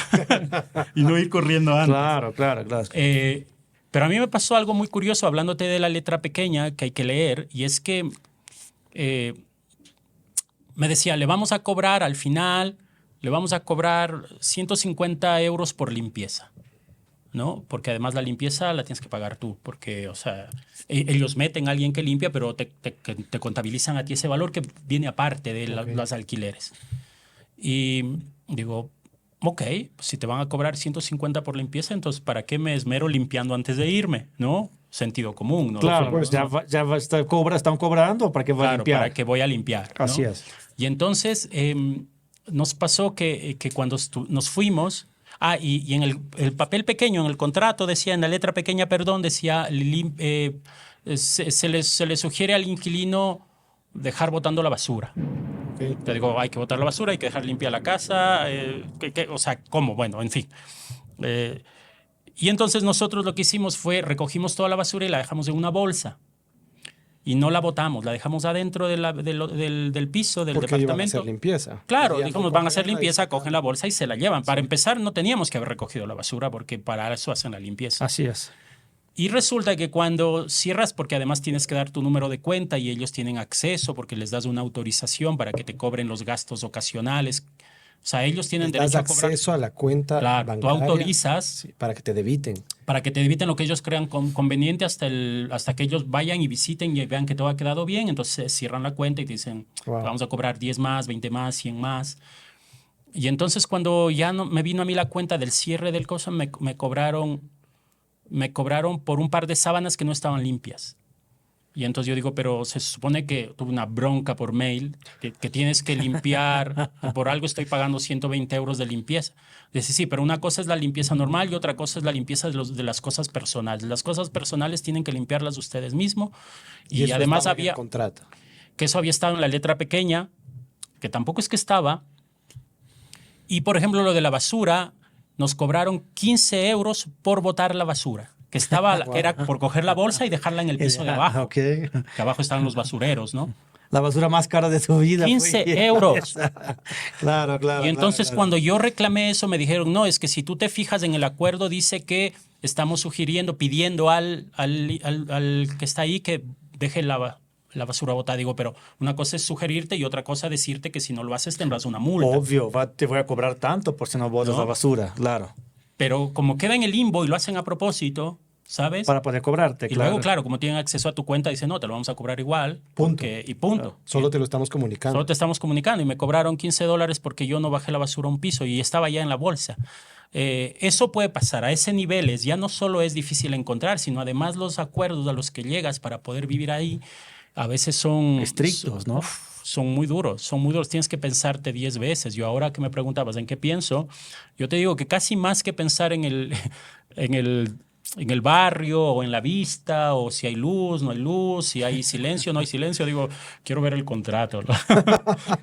Y no ir corriendo antes. Claro, claro, claro. Pero a mí me pasó algo muy curioso hablándote de la letra pequeña que hay que leer, y es que me decía, le vamos a cobrar al final, le vamos a cobrar 150 euros por limpieza, ¿no? Porque además la limpieza la tienes que pagar tú, porque, o sea, ellos meten a alguien que limpia, pero te contabilizan a ti ese valor que viene aparte de los alquileres. Y digo, ok, si te van a cobrar 150 por limpieza, entonces ¿para qué me esmero limpiando antes de irme? ¿No? O sentido común, ¿no? Claro, supuesto. están cobrando para que va a Claro, limpiar. para que voy a limpiar, ¿no? Así es. Y entonces nos pasó que cuando nos fuimos, y en el papel pequeño, en el contrato decía, en la letra pequeña, perdón, decía, se le sugiere al inquilino dejar botando la basura. Ok. Te digo, hay que botar la basura, hay que dejar limpia la casa, o sea, ¿cómo? Bueno, en fin. Y entonces nosotros lo que hicimos fue recogimos toda la basura y la dejamos en una bolsa. Y no la botamos, la dejamos adentro del piso, del Porque iban a departamento. hacer limpieza. Claro, Querían dijimos, van a hacer recogerla y limpieza, sacar. cogen la bolsa y se la llevan. Para empezar, no teníamos que haber recogido la basura porque para eso hacen la limpieza. Así es. Y resulta que cuando cierras, porque además tienes que dar tu número de cuenta y ellos tienen acceso porque les das una autorización para que te cobren los gastos ocasionales. O sea, ellos tienen Les das derecho a cobrar. acceso a la cuenta Claro, tú bancaria. autorizas Sí, para que te debiten. para que te eviten lo que ellos crean conveniente hasta que ellos vayan y visiten y vean que todo ha quedado bien. Entonces cierran la cuenta y te dicen, Wow. vamos a cobrar 10 más, 20 más, 100 más. Y entonces cuando ya no, me vino a mí la cuenta del cierre del coso, me cobraron por un par de sábanas que no estaban limpias. Y entonces yo digo, pero se supone que tuve una bronca por mail, que tienes que limpiar, que por algo estoy pagando 120 euros de limpieza. Dice, sí, pero una cosa es la limpieza normal y otra cosa es la limpieza de las cosas personales. Las cosas personales tienen que limpiarlas ustedes mismos. Y eso además estaba en el había, contrato. que eso había estado en la letra pequeña, que tampoco es que estaba. Y por ejemplo, lo de la basura, nos cobraron 15 euros por botar la basura. Que era por coger la bolsa y dejarla en el piso de abajo. Ok. Que abajo estaban los basureros, ¿no? La basura más cara de tu vida. 15 euros. Claro, claro. Y entonces claro. cuando yo reclamé eso, me dijeron, no, es que si tú te fijas en el acuerdo, dice que estamos pidiendo al que está ahí que deje la basura botada. Digo, pero una cosa es sugerirte y otra cosa decirte que si no lo haces tendrás una multa. Obvio, te voy a cobrar tanto por si no botas ¿No? la basura, claro. Pero como queda en el limbo y lo hacen a propósito, ¿sabes? Para poder cobrarte, y claro. luego, claro, como tienen acceso a tu cuenta, dicen, no, te lo vamos a cobrar igual. Punto. Y punto. Solo te lo estamos comunicando. Solo te estamos comunicando y me cobraron $15 porque yo no bajé la basura a un piso y estaba ya en la bolsa. Eso puede pasar a ese nivel. Ya no solo es difícil encontrar, sino además los acuerdos a los que llegas para poder vivir ahí a veces son estrictos, ¿no? Son muy duros, son muy duros. Tienes que pensarte 10 veces. Yo ahora que me preguntabas en qué pienso, yo te digo que casi más que pensar en el barrio o en la vista o si hay luz, no hay luz, si hay silencio, no hay silencio, digo, quiero ver el contrato. ¿No?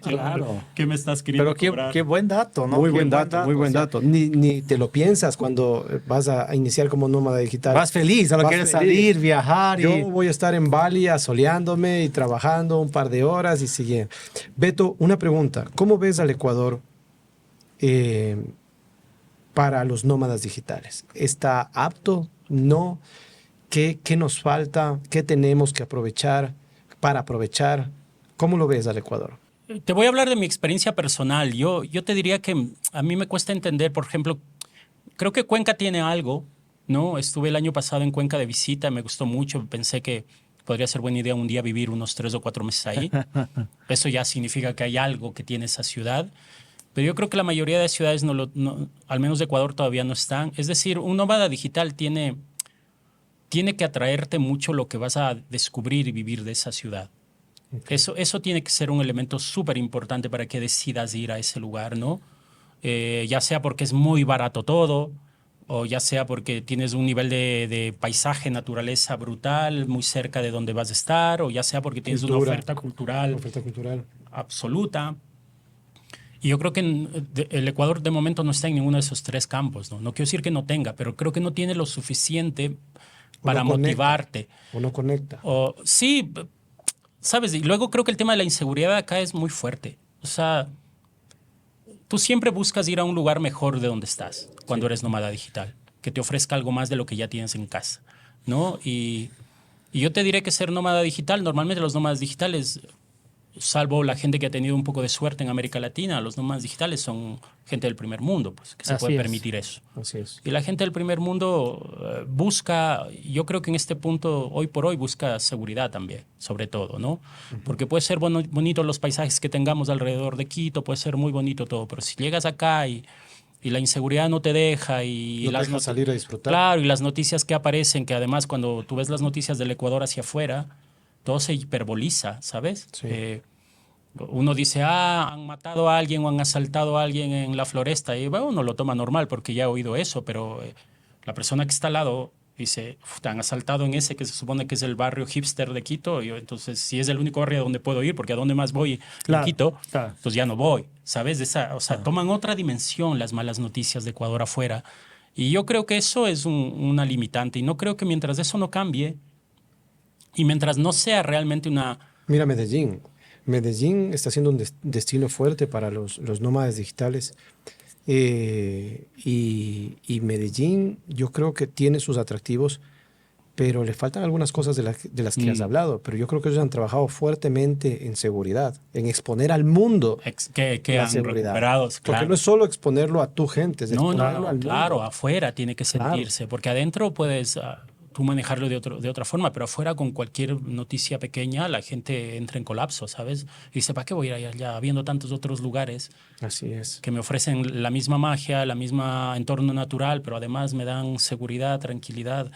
Claro. ¿Qué me estás queriendo Pero cobrar? qué buen dato, ¿no? Muy Qué buen dato, muy buen o sea, dato. Ni te lo piensas cuando vas a iniciar como nómada digital. Vas feliz, solo Vas quieres feliz. salir, viajar y... Yo voy a estar en Bali asoleándome y trabajando un par de horas y siguiendo. Beto, una pregunta. ¿Cómo ves al Ecuador para los nómadas digitales? ¿Está apto? ¿No? ¿Qué nos falta? ¿Qué tenemos que aprovechar para aprovechar? ¿Cómo lo ves al Ecuador? Te voy a hablar de mi experiencia personal. Yo te diría que a mí me cuesta entender, por ejemplo, creo que Cuenca tiene algo, ¿no? Estuve el año pasado en Cuenca de visita, me gustó mucho, pensé que podría ser buena idea un día vivir unos 3 o 4 meses ahí. Eso ya significa que hay algo que tiene esa ciudad. Pero yo creo que la mayoría de ciudades, al menos de Ecuador, todavía no están. Es decir, un nómada digital tiene que atraerte mucho lo que vas a descubrir y vivir de esa ciudad. Okay. Eso tiene que ser un elemento súper importante para que decidas ir a ese lugar, ¿no? Ya sea porque es muy barato todo, o ya sea porque tienes un nivel de paisaje, naturaleza brutal, muy cerca de donde vas a estar, o ya sea porque tienes una oferta cultural absoluta. Y yo creo que el Ecuador de momento no está en ninguno de esos 3 campos, ¿no? No quiero decir que no tenga, pero creo que no tiene lo suficiente para motivarte. O no conecta. Sí, ¿sabes? Y luego creo que el tema de la inseguridad acá es muy fuerte. O sea, tú siempre buscas ir a un lugar mejor de donde estás cuando eres nómada digital, que te ofrezca algo más de lo que ya tienes en casa, ¿no? Y yo te diré que ser nómada digital, normalmente los nómadas digitales, salvo la gente que ha tenido un poco de suerte en América Latina, los nómadas digitales son gente del primer mundo, pues, que se puede permitir eso. Así es. Y la gente del primer mundo busca, yo creo que en este punto, hoy por hoy, busca seguridad también, sobre todo, ¿no? Porque puede ser bonito los paisajes que tengamos alrededor de Quito, puede ser muy bonito todo, pero si llegas acá y y la inseguridad no te deja y No te deja salir a disfrutar. Claro, y las noticias que aparecen, que además cuando tú ves las noticias del Ecuador hacia afuera, todo se hiperboliza, ¿sabes? Sí. Uno dice, han matado a alguien o han asaltado a alguien en la floresta, y bueno, uno lo toma normal porque ya ha oído eso, pero la persona que está al lado dice, te han asaltado en ese que se supone que es el barrio hipster de Quito, y yo, entonces si es el único barrio donde puedo ir, porque a dónde más voy Claro, en Quito, claro. pues ya no voy, ¿sabes? O sea, toman otra dimensión las malas noticias de Ecuador afuera, y yo creo que eso es una limitante, y no creo que mientras eso no cambie, y mientras no sea realmente una... Mira Medellín. Medellín está siendo un destino fuerte para los nómadas digitales. Y Medellín yo creo que tiene sus atractivos, pero le faltan algunas cosas de las que has hablado. Pero yo creo que ellos han trabajado fuertemente en seguridad, en exponer al mundo que la han seguridad. recuperado, Porque claro. no es solo exponerlo a tu gente, es exponerlo al Claro, mundo. afuera tiene que Claro. sentirse, porque adentro puedes tú manejarlo de otra forma, pero afuera con cualquier noticia pequeña la gente entra en colapso, ¿sabes? Y dice, ¿para qué voy a ir allá? Habiendo tantos otros lugares Así es. que me ofrecen la misma magia, la misma entorno natural, pero además me dan seguridad, tranquilidad,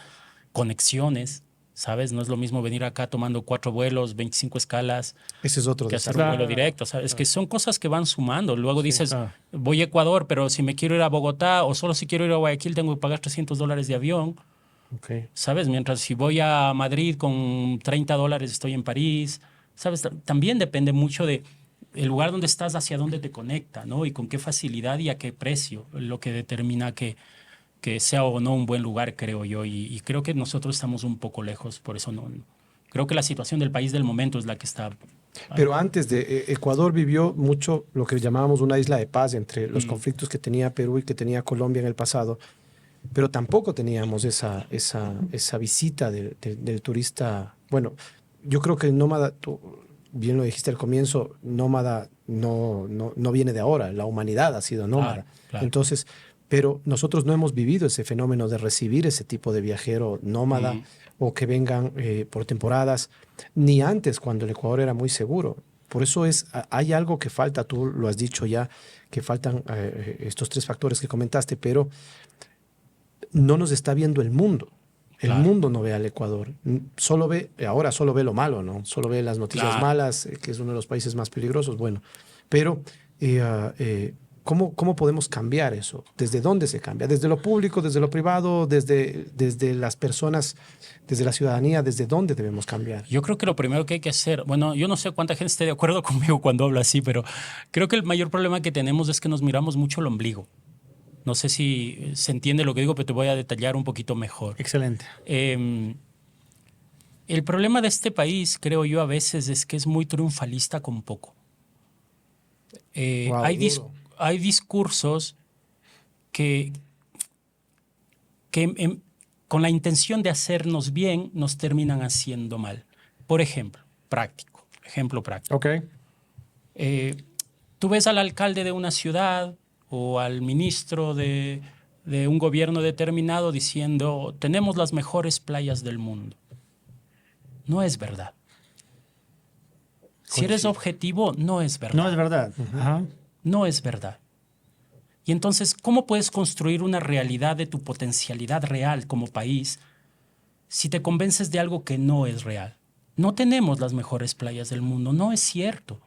conexiones, ¿sabes? No es lo mismo venir acá tomando 4 vuelos, 25 escalas, Ese es otro que hacer desafío. un vuelo directo, ¿sabes? Es que son cosas que van sumando. Luego dices, claro. voy a Ecuador, pero si me quiero ir a Bogotá o solo si quiero ir a Guayaquil tengo que pagar $300 de avión, Ok. ¿sabes? Mientras si voy a Madrid con $30 estoy en París, ¿sabes? También depende mucho de el lugar donde estás, hacia dónde te conecta, ¿no? Y con qué facilidad y a qué precio, lo que determina que sea o no un buen lugar, creo yo. Y creo que nosotros estamos un poco lejos, por eso no. Creo que la situación del país del momento es la que está... Pero antes de Ecuador vivió mucho lo que llamábamos una isla de paz entre los conflictos que tenía Perú y que tenía Colombia en el pasado, pero tampoco teníamos esa visita del turista. Bueno, yo creo que el nómada, tú bien lo dijiste al comienzo, nómada no viene de ahora, la humanidad ha sido nómada. Claro. Entonces, pero nosotros no hemos vivido ese fenómeno de recibir ese tipo de viajero nómada o que vengan por temporadas, ni antes cuando el Ecuador era muy seguro. Por eso hay algo que falta, tú lo has dicho ya, que faltan estos 3 factores que comentaste, pero no nos está viendo el mundo. El Claro. mundo no ve al Ecuador. Ahora solo ve lo malo, ¿no? Solo ve las noticias Claro. malas, que es uno de los países más peligrosos. Bueno, pero ¿cómo podemos cambiar eso? ¿Desde dónde se cambia? ¿Desde lo público, desde lo privado, desde las personas, desde la ciudadanía? ¿Desde dónde debemos cambiar? Yo creo que lo primero que hay que hacer, bueno, yo no sé cuánta gente esté de acuerdo conmigo cuando hablo así, pero creo que el mayor problema que tenemos es que nos miramos mucho el ombligo. No sé si se entiende lo que digo, pero te voy a detallar un poquito mejor. Excelente. El problema de este país, creo yo, a veces es que es muy triunfalista con poco. Wow, duro. Hay discursos que con la intención de hacernos bien nos terminan haciendo mal. Por ejemplo práctico. Ok. Tú ves al alcalde de una ciudad o al ministro de un gobierno determinado diciendo, tenemos las mejores playas del mundo. No es verdad. Si eres objetivo, no es verdad. No es verdad. Ajá. No es verdad. Y entonces, ¿cómo puedes construir una realidad de tu potencialidad real como país si te convences de algo que no es real? No tenemos las mejores playas del mundo, no es cierto.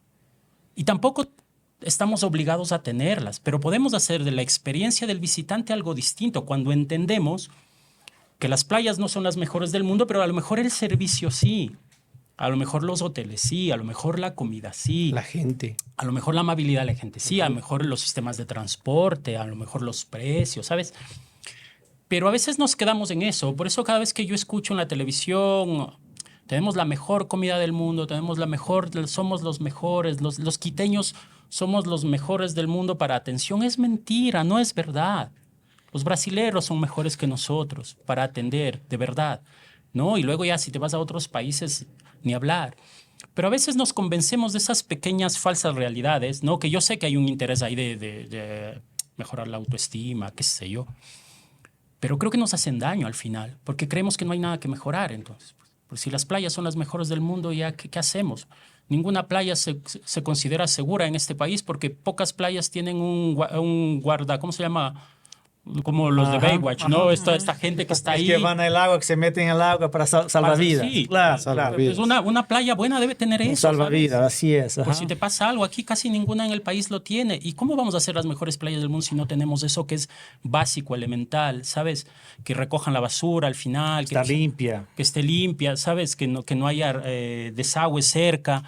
Y tampoco estamos obligados a tenerlas, pero podemos hacer de la experiencia del visitante algo distinto cuando entendemos que las playas no son las mejores del mundo, pero a lo mejor el servicio sí. A lo mejor los hoteles sí, a lo mejor la comida sí. La gente. A lo mejor la amabilidad de la gente sí, a lo mejor los sistemas de transporte, a lo mejor los precios, ¿sabes? Pero a veces nos quedamos en eso. Por eso cada vez que yo escucho en la televisión, tenemos la mejor comida del mundo, tenemos la mejor, somos los mejores, los quiteños somos los mejores del mundo para atención, es mentira, no es verdad. Los brasileros son mejores que nosotros para atender, de verdad, ¿no? Y luego ya si te vas a otros países, ni hablar. Pero a veces nos convencemos de esas pequeñas falsas realidades, ¿no? Que yo sé que hay un interés ahí de mejorar la autoestima, qué sé yo. Pero creo que nos hacen daño al final, porque creemos que no hay nada que mejorar entonces. Pues si las playas son las mejores del mundo, ¿ya qué hacemos? Ninguna playa se considera segura en este país porque pocas playas tienen un guarda, ¿cómo se llama? Como los de Baywatch, ¿no? Esta gente que está Es ahí. que van al agua, que se meten al agua para salvar vidas. Sí, Claro, salvavidas. claro. Una playa buena debe tener eso. Salvavidas, ¿sabes? así es. Por ajá. si te pasa algo, aquí casi ninguna en el país lo tiene. ¿Y cómo vamos a hacer las mejores playas del mundo si no tenemos eso que es básico, elemental, ¿sabes? Que recojan la basura al final. Está limpia. Que esté limpia, ¿sabes? Que no haya desagüe cerca.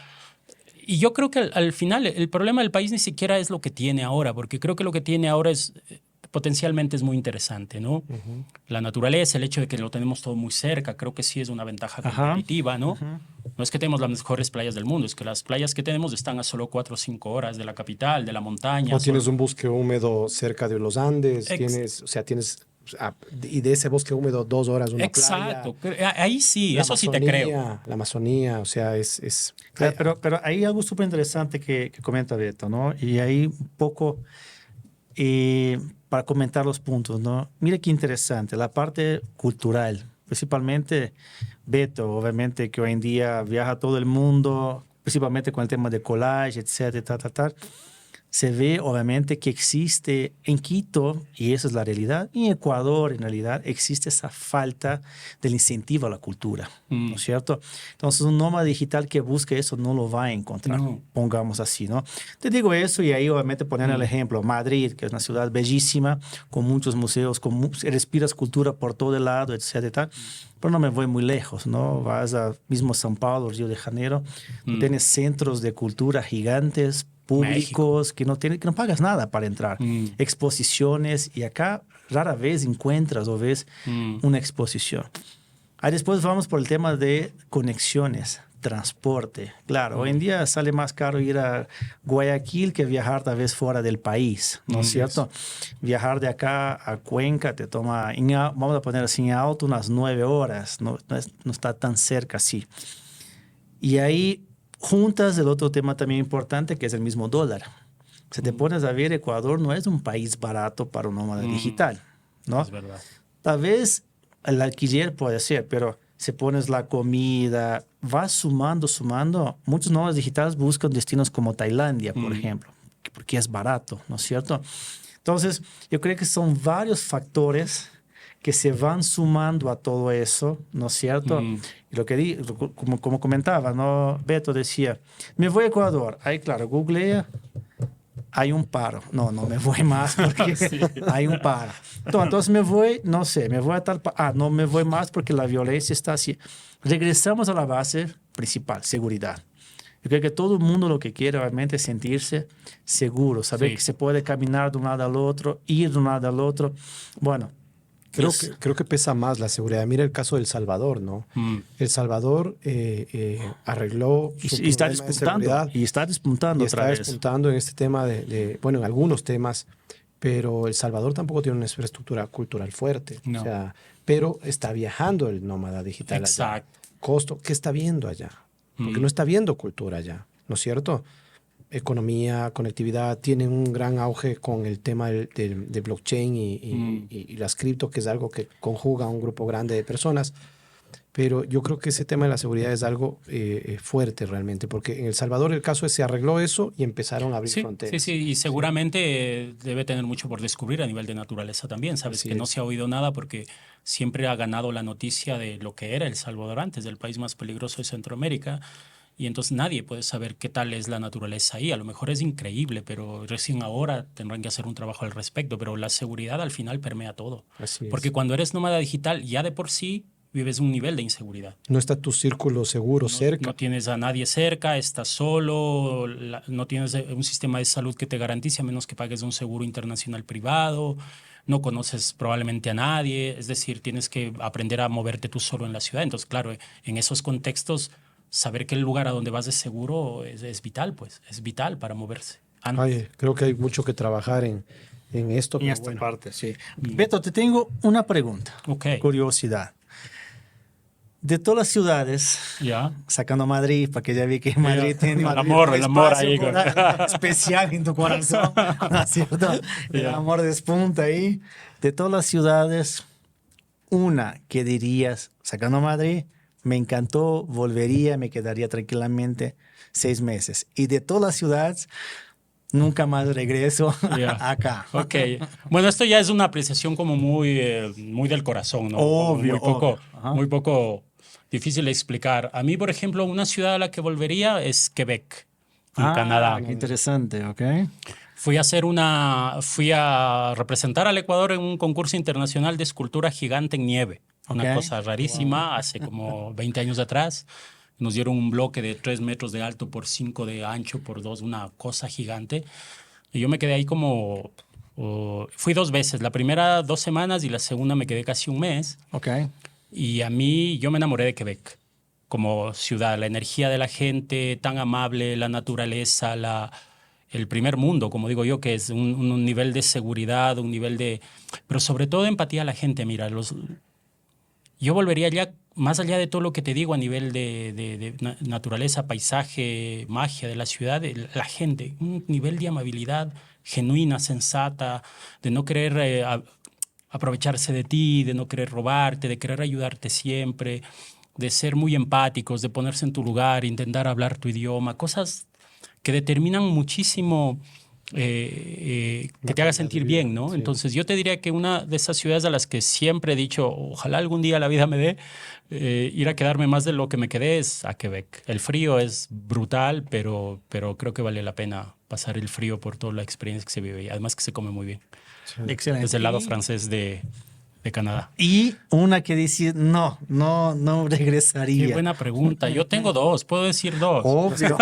Y yo creo que al final el problema del país ni siquiera es lo que tiene ahora, porque creo que lo que tiene ahora es potencialmente es muy interesante, ¿no? La naturaleza, el hecho de que lo tenemos todo muy cerca, creo que sí es una ventaja competitiva, ¿no? No es que tenemos las mejores playas del mundo, es que las playas que tenemos están a solo 4 o 5 horas de la capital, de la montaña. O tienes un bosque húmedo cerca de los Andes, tienes, y de ese bosque húmedo 2 horas una Exacto. playa. Ahí sí, eso sí te creo. La Amazonía, o sea, Pero hay algo súper interesante que comenta Beto, ¿no? Y ahí un poco para comentar los puntos, ¿no? Mire qué interesante, la parte cultural, principalmente Beto, obviamente que hoy en día viaja a todo el mundo, principalmente con el tema de collage, etcétera, tal. Se ve obviamente que existe en Quito, y esa es la realidad, y en Ecuador en realidad existe esa falta del incentivo a la cultura, ¿no es cierto? Entonces un nómada digital que busque eso no lo va a encontrar, pongamos así, ¿no? Te digo eso y ahí obviamente poner el ejemplo, Madrid, que es una ciudad bellísima, con muchos museos, respiras cultura por todo el lado, etcétera, pero no me voy muy lejos, ¿no? Vas a mismo São Paulo, Río de Janeiro, tienes centros de cultura gigantes, públicos, que no pagas nada para entrar, exposiciones, y acá rara vez encuentras o ves una exposición. Ahí después vamos por el tema de conexiones, transporte. Claro, hoy en día sale más caro ir a Guayaquil que viajar tal vez fuera del país, ¿no es cierto? Viajar de acá a Cuenca te toma, vamos a poner así, en auto unas 9 horas, no está tan cerca así. Y ahí juntas el otro tema también importante, que es el mismo dólar. Si te pones a ver, Ecuador no es un país barato para un nómada digital, ¿no? Es verdad. Tal vez el alquiler puede ser, pero si pones la comida, vas sumando. Muchos nómadas digitales buscan destinos como Tailandia, por ejemplo, porque es barato, ¿no es cierto? Entonces, yo creo que son varios factores que se van sumando a todo eso, ¿no es cierto? Y lo que como comentaba, ¿no? Beto decía, me voy a Ecuador. Ahí, claro, googlea, hay un paro. No me voy más porque hay un paro. Entonces me voy, no sé, me voy a tal... no me voy más porque la violencia está así. Regresamos a la base principal, seguridad. Yo creo que todo el mundo lo que quiere realmente es sentirse seguro, saber que se puede caminar de un lado al otro, ir de un lado al otro. Bueno, Creo que pesa más la seguridad. Mira el caso de El Salvador, ¿no? El Salvador arregló su y está problema de seguridad. Y está despuntando otra vez. Está despuntando en este tema bueno, en algunos temas, pero El Salvador tampoco tiene una infraestructura cultural fuerte. No. O sea, pero está viajando el nómada digital. Exacto. Allá. Costo, ¿qué está viendo allá? Porque no está viendo cultura allá, ¿no es cierto? Economía, conectividad, tienen un gran auge con el tema de blockchain y las cripto, que es algo que conjuga a un grupo grande de personas. Pero yo creo que ese tema de la seguridad es algo fuerte realmente, porque en El Salvador el caso es se arregló eso y empezaron a abrir fronteras. Sí, y seguramente debe tener mucho por descubrir a nivel de naturaleza también. Sabes Así que es. no se ha oído nada porque siempre ha ganado la noticia de lo que era El Salvador antes, del país más peligroso de Centroamérica. Y entonces nadie puede saber qué tal es la naturaleza ahí. A lo mejor es increíble, pero recién ahora tendrán que hacer un trabajo al respecto. Pero la seguridad al final permea todo. Así es. Porque cuando eres nómada digital, ya de por sí vives un nivel de inseguridad. No está tu círculo seguro cerca. No tienes a nadie cerca, estás solo, no tienes un sistema de salud que te garantice a menos que pagues un seguro internacional privado, no conoces probablemente a nadie, es decir, tienes que aprender a moverte tú solo en la ciudad. Entonces, claro, en esos contextos, saber que el lugar a donde vas es seguro es vital, pues, es vital para moverse. Ay, creo que hay mucho que trabajar en esto. En pero esta bueno. parte, sí. Beto, te tengo una pregunta. Ok. Curiosidad. De todas las ciudades, Ya. sacando Madrid, para que ya vi que Madrid tiene El Madrid amor, un el amor espacio ahí, por especial en tu corazón, ¿no es cierto? El amor despunta ahí. De todas las ciudades, una que dirías, sacando Madrid, me encantó, volvería, me quedaría tranquilamente 6 meses. Y de todas las ciudades, nunca más regreso Ya. acá. Ok. Bueno, esto ya es una apreciación como muy del corazón, ¿no? Como Obvio, obvio. Ajá. muy poco difícil de explicar. A mí, por ejemplo, una ciudad a la que volvería es Quebec, en Canadá. Qué interesante, ok. Fui a representar al Ecuador en un concurso internacional de escultura gigante en nieve. Una Ok. cosa rarísima, hace como 20 años atrás. Nos dieron un bloque de 3 metros de alto por 5 de ancho por 2, una cosa gigante. Y yo me quedé ahí fui 2 veces, la primera 2 semanas y la segunda me quedé casi un mes. Ok. Y yo me enamoré de Quebec como ciudad, la energía de la gente tan amable, la naturaleza, el primer mundo, como digo yo, que es un nivel de seguridad, pero sobre todo de empatía a la gente. Mira, yo volvería allá, más allá de todo lo que te digo a nivel de naturaleza, paisaje, magia de la ciudad, la gente, un nivel de amabilidad genuina, sensata, de no querer aprovecharse de ti, de no querer robarte, de querer ayudarte siempre, de ser muy empáticos, de ponerse en tu lugar, intentar hablar tu idioma, cosas que determinan muchísimo que te haga sentir bien, ¿no? Sí. Entonces yo te diría que una de esas ciudades a las que siempre he dicho, ojalá algún día la vida me dé, ir a quedarme más de lo que me quedé es a Quebec. El frío es brutal, pero creo que vale la pena pasar el frío por toda la experiencia que se vive y además que se come muy bien. Excelente. Desde el lado francés de Canadá. Y una que dice, no regresaría. Qué buena pregunta. Yo tengo 2, puedo decir 2. Obvio.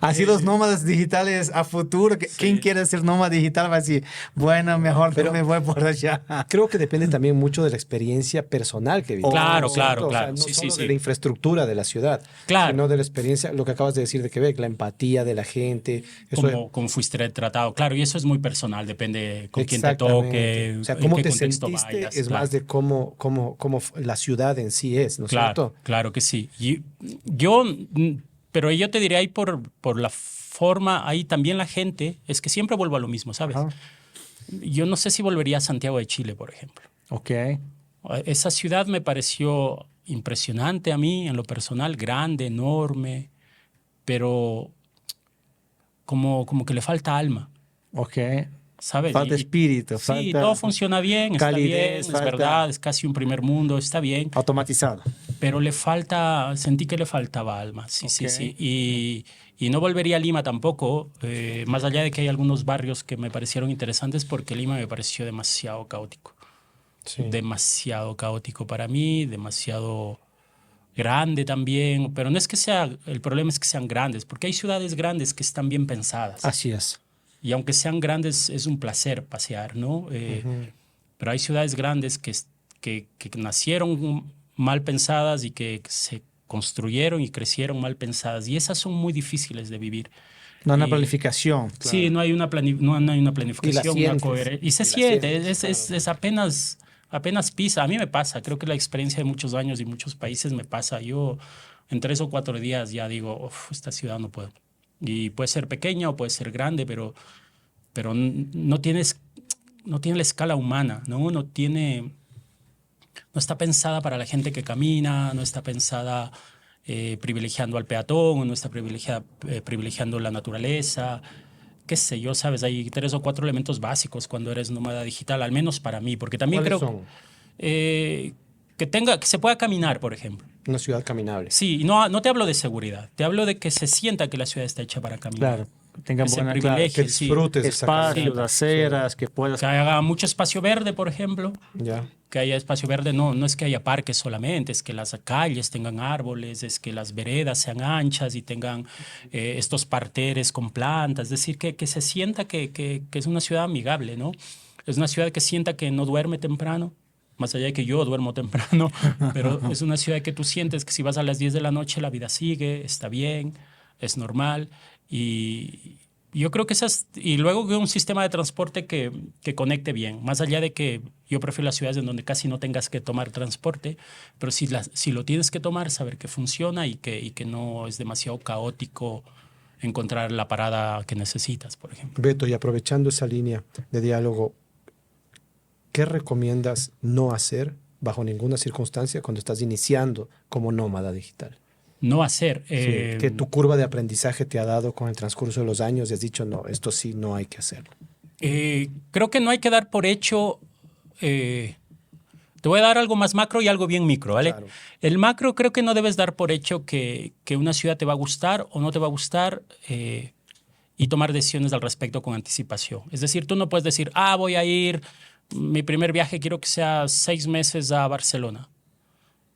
Así los nómadas digitales a futuro. ¿Quién quiere ser nómada digital? Va a decir, bueno, mejor no me voy por allá. Creo que depende también mucho de la experiencia personal que vives. Claro, ¿cierto? claro, O sea, claro. no Sí, solo sí, de sí. la infraestructura de la ciudad, Claro. sino de la experiencia, lo que acabas de decir de Quebec, la empatía de la gente. Eso Cómo fuiste tratado. Claro, y eso es muy personal, depende con quién te exactamente. toque, O sea, en cómo qué te contexto sentiste vayas. es Claro. más de cómo la ciudad en sí es, ¿no es cierto? Claro que sí. Pero yo te diría ahí por la forma, ahí también la gente, es que siempre vuelvo a lo mismo, ¿sabes? Ajá. Yo no sé si volvería a Santiago de Chile, por ejemplo. Ok. Esa ciudad me pareció impresionante a mí, en lo personal, grande, enorme, pero como que le falta alma, Ok. ¿sabes? Falta espíritu, Sí, falta todo funciona bien, está bien, calidez, es falta verdad, es casi un primer mundo, está bien, automatizado. pero sentí que le faltaba alma, sí. Ok. Y no volvería a Lima tampoco, más allá de que hay algunos barrios que me parecieron interesantes, porque Lima me pareció demasiado caótico. Sí. Demasiado caótico para mí, demasiado grande también, pero no es que el problema es que sean grandes, porque hay ciudades grandes que están bien pensadas. Así es. Y aunque sean grandes, es un placer pasear, ¿no? Pero hay ciudades grandes que nacieron mal pensadas y que se construyeron y crecieron mal pensadas. Y esas son muy difíciles de vivir. No hay una Y- planificación. Sí, no hay una planificación, una sientes. coherencia. Y se Y la siente, sientes, es apenas pisa. A mí me pasa, creo que la experiencia de muchos años y muchos países me pasa. Yo en 3 o 4 días ya digo, "Uf, esta ciudad no puedo". Y puede ser pequeña o puede ser grande, pero no tiene la escala humana, ¿no? No está pensada para la gente que camina, no está pensada privilegiando al peatón, no está privilegiando la naturaleza. Qué sé yo, sabes, hay 3 o 4 elementos básicos cuando eres nómada digital, al menos para mí, porque también ¿Cuáles creo son? que se pueda caminar, por ejemplo. Una ciudad caminable. Sí, y no te hablo de seguridad, te hablo de que se sienta que la ciudad está hecha para caminar. Claro. Tengan Que se buena privilegie, Que sí. disfrutes de esa espacios, caminata. aceras, que puedas. Que haya mucho espacio verde, por ejemplo. Ya. Que haya espacio verde, no es que haya parques solamente, es que las calles tengan árboles, es que las veredas sean anchas y tengan estos parterres con plantas, es decir, que se sienta que es una ciudad amigable, ¿no? Es una ciudad que sienta que no duerme temprano, más allá de que yo duermo temprano, pero es una ciudad que tú sientes que si vas a las 10 de la noche la vida sigue, está bien, es normal y yo creo que y luego que un sistema de transporte que conecte bien, más allá de que yo prefiero las ciudades en donde casi no tengas que tomar transporte, pero si lo tienes que tomar, saber que funciona y que no es demasiado caótico encontrar la parada que necesitas, por ejemplo. Beto, y aprovechando esa línea de diálogo, ¿qué recomiendas no hacer bajo ninguna circunstancia cuando estás iniciando como nómada digital? No hacer. Sí, que tu curva de aprendizaje te ha dado con el transcurso de los años y has dicho, no, esto sí no hay que hacerlo. Creo que no hay que dar por hecho. Te voy a dar algo más macro y algo bien micro, ¿vale? Claro. El macro creo que no debes dar por hecho que una ciudad te va a gustar o no te va a gustar y tomar decisiones al respecto con anticipación. Es decir, tú no puedes decir, voy a ir, mi primer viaje quiero que sea 6 meses a Barcelona.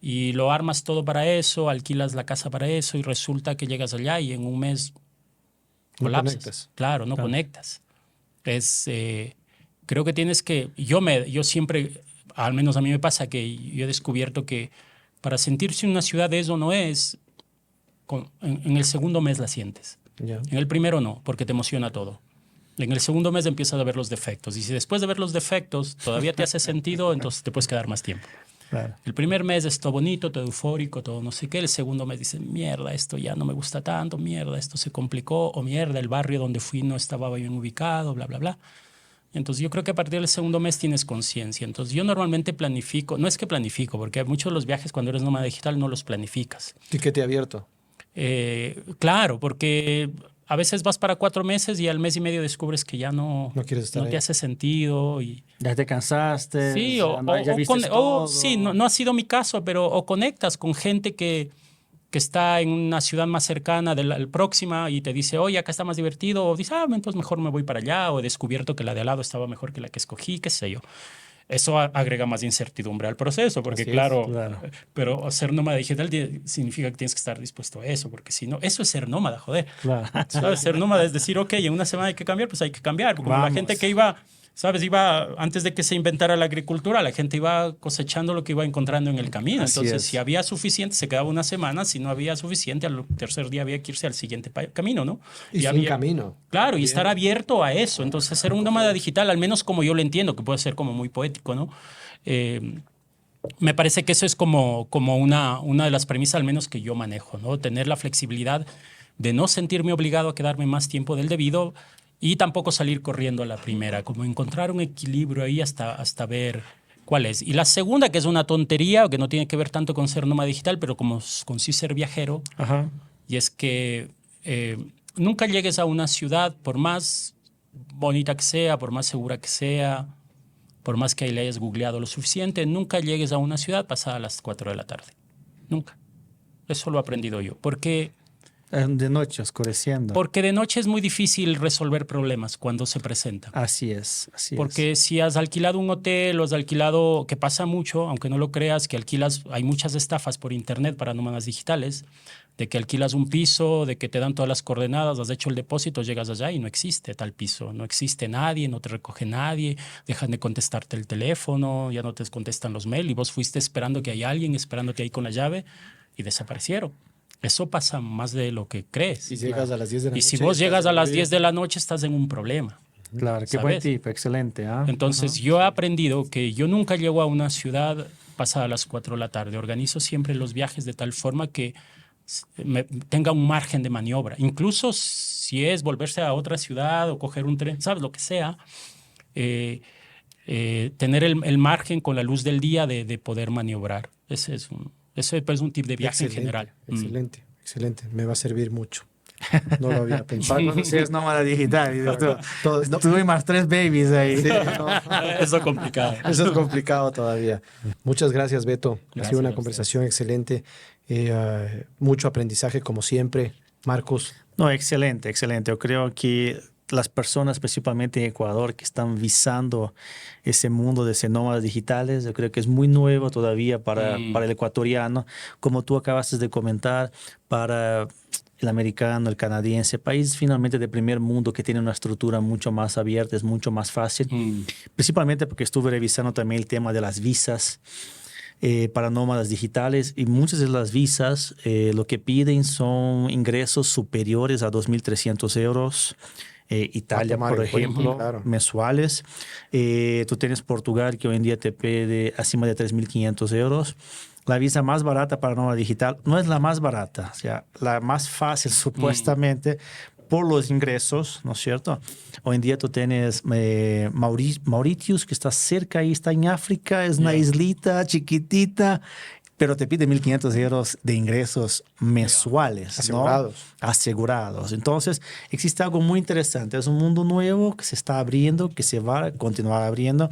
Y lo armas todo para eso, alquilas la casa para eso y resulta que llegas allá y en un mes No colapsas. conectas. Claro, no conectas. Creo que tienes que... Yo siempre, al menos a mí me pasa que yo he descubierto que para sentir si una ciudad es o no es, en el segundo mes la sientes. Ya. En el primero no, porque te emociona todo. En el segundo mes empiezas a ver los defectos. Y si después de ver los defectos todavía te hace sentido, entonces te puedes quedar más tiempo. Claro. El primer mes es todo bonito, todo eufórico, todo no sé qué. El segundo mes dicen, mierda, esto ya no me gusta tanto, mierda, esto se complicó, o mierda, el barrio donde fui no estaba bien ubicado, bla, bla, bla. Entonces yo creo que a partir del segundo mes tienes conciencia. Entonces yo normalmente planifico, no es que planifico, porque muchos de los viajes cuando eres nómada digital no los planificas. Tiquete abierto. Claro, porque a veces vas para 4 meses y al mes y medio descubres que ya no quieres estar te ahí. hace sentido y... Ya te cansaste. Sí, ya viste todo. sí, no ha sido mi caso, pero o conectas con gente que está en una ciudad más cercana de la próxima y te dice, oye, acá está más divertido, o dice, entonces mejor me voy para allá, o he descubierto que la de al lado estaba mejor que la que escogí, qué sé yo. Eso agrega más incertidumbre al proceso, porque Así es, claro, claro. pero ser nómada digital significa que tienes que estar dispuesto a eso, porque si no, eso es ser nómada, joder. Claro. ¿Sabes? Ser nómada es decir, ok, en una semana hay que cambiar, pues hay que cambiar. Como la Vamos. gente que iba, ¿sabes? Antes de que se inventara la agricultura, la gente iba cosechando lo que iba encontrando en el camino. Así Entonces, es. si había suficiente, se quedaba una semana. Si no había suficiente, al tercer día había que irse al siguiente camino, ¿no? Y sin había, camino. Claro, y Bien. estar abierto a eso. Entonces, ser un nómada digital, al menos como yo lo entiendo, que puede ser como muy poético, ¿no? Me parece que eso es como una de las premisas, al menos que yo manejo, ¿no? Tener la flexibilidad de no sentirme obligado a quedarme más tiempo del debido y tampoco salir corriendo a la primera, como encontrar un equilibrio ahí hasta ver cuál es. Y la segunda, que es una tontería, que no tiene que ver tanto con ser nómada digital, pero con sí ser viajero, Ajá. y es que nunca llegues a una ciudad, por más bonita que sea, por más segura que sea, por más que le hayas googleado lo suficiente, nunca llegues a una ciudad pasada las 4 de la tarde. Nunca. Eso lo he aprendido yo. Porque De noche, oscureciendo. de noche es muy difícil resolver problemas cuando se presentan. Así es, así Porque si has alquilado un hotel o has alquilado, que pasa mucho, aunque no lo creas, que alquilas, hay muchas estafas por internet para nómadas digitales, de que alquilas un piso, de que te dan todas las coordenadas, has hecho el depósito, llegas allá y no existe tal piso, no existe nadie, no te recoge nadie, dejan de contestarte el teléfono, ya no te contestan los mails y vos fuiste esperando que hay alguien, esperándote ahí con la llave y desaparecieron. Eso pasa más de lo que crees. Y llegas a las 10 de la Y noche. si vos estás llegas a las aburrido. 10 de la noche, estás en un problema. es. Claro, qué buen ¿Sabes? tip, excelente. ¿Ah? Entonces, yo he aprendido que yo nunca llego a una ciudad pasada las 4 de la tarde. Organizo siempre los viajes de tal forma que tenga un margen de maniobra. Incluso si es volverse a otra ciudad o coger un tren, ¿sabes? Lo que sea. Tener el margen con la luz del día de poder maniobrar. Ese es un tip de viaje en general. Excelente, excelente. Me va a servir mucho. No lo había pensado. Para cuando seas nómada digital. Y No, tú y más 3 babies ahí. sí, no. Eso es complicado. Eso es complicado todavía. Muchas gracias, Beto. Ha Gracias sido una a conversación excelente. Mucho aprendizaje, como siempre. Marcos. No, excelente, excelente. Yo creo que las personas, principalmente en Ecuador, que están visando ese mundo de nómadas digitales, yo creo que es muy nuevo todavía para el ecuatoriano, como tú acabaste de comentar, para el americano, el canadiense, país finalmente de primer mundo que tiene una estructura mucho más abierta, es mucho más fácil, principalmente porque estuve revisando también el tema de las visas para nómadas digitales y muchas de las visas lo que piden son ingresos superiores a 2.300 euros. Italia, tomar por en cuenta, ejemplo, claro. mensuales. Tú tienes Portugal, que hoy en día te pide acima de 3.500 euros. La visa más barata para nómada digital no es la más barata, o sea, la más fácil supuestamente, por los ingresos, ¿no es cierto? Hoy en día tú tienes Mauritius, que está cerca ahí, está en África, es una islita chiquitita, pero te pide 1.500 euros de ingresos mensuales, asegurados. ¿no? Asegurados. Entonces, existe algo muy interesante. Es un mundo nuevo que se está abriendo, que se va a continuar abriendo.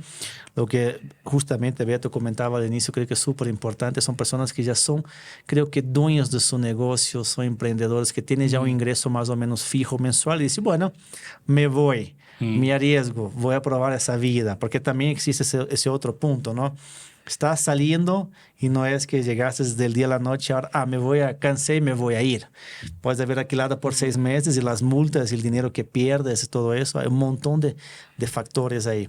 Lo que justamente Beto comentaba al inicio, creo que es súper importante. Son personas que ya son, creo que dueños de su negocio, son emprendedores que tienen ya un ingreso más o menos fijo mensual y dicen, bueno, me voy, me arriesgo, voy a probar esa vida, porque también existe ese otro punto, ¿no? Estás saliendo y no es que llegaste del día a la noche, ahora cansé y me voy a ir. Puedes haber alquilado por 6 meses y las multas y el dinero que pierdes y todo eso. Hay un montón de factores ahí.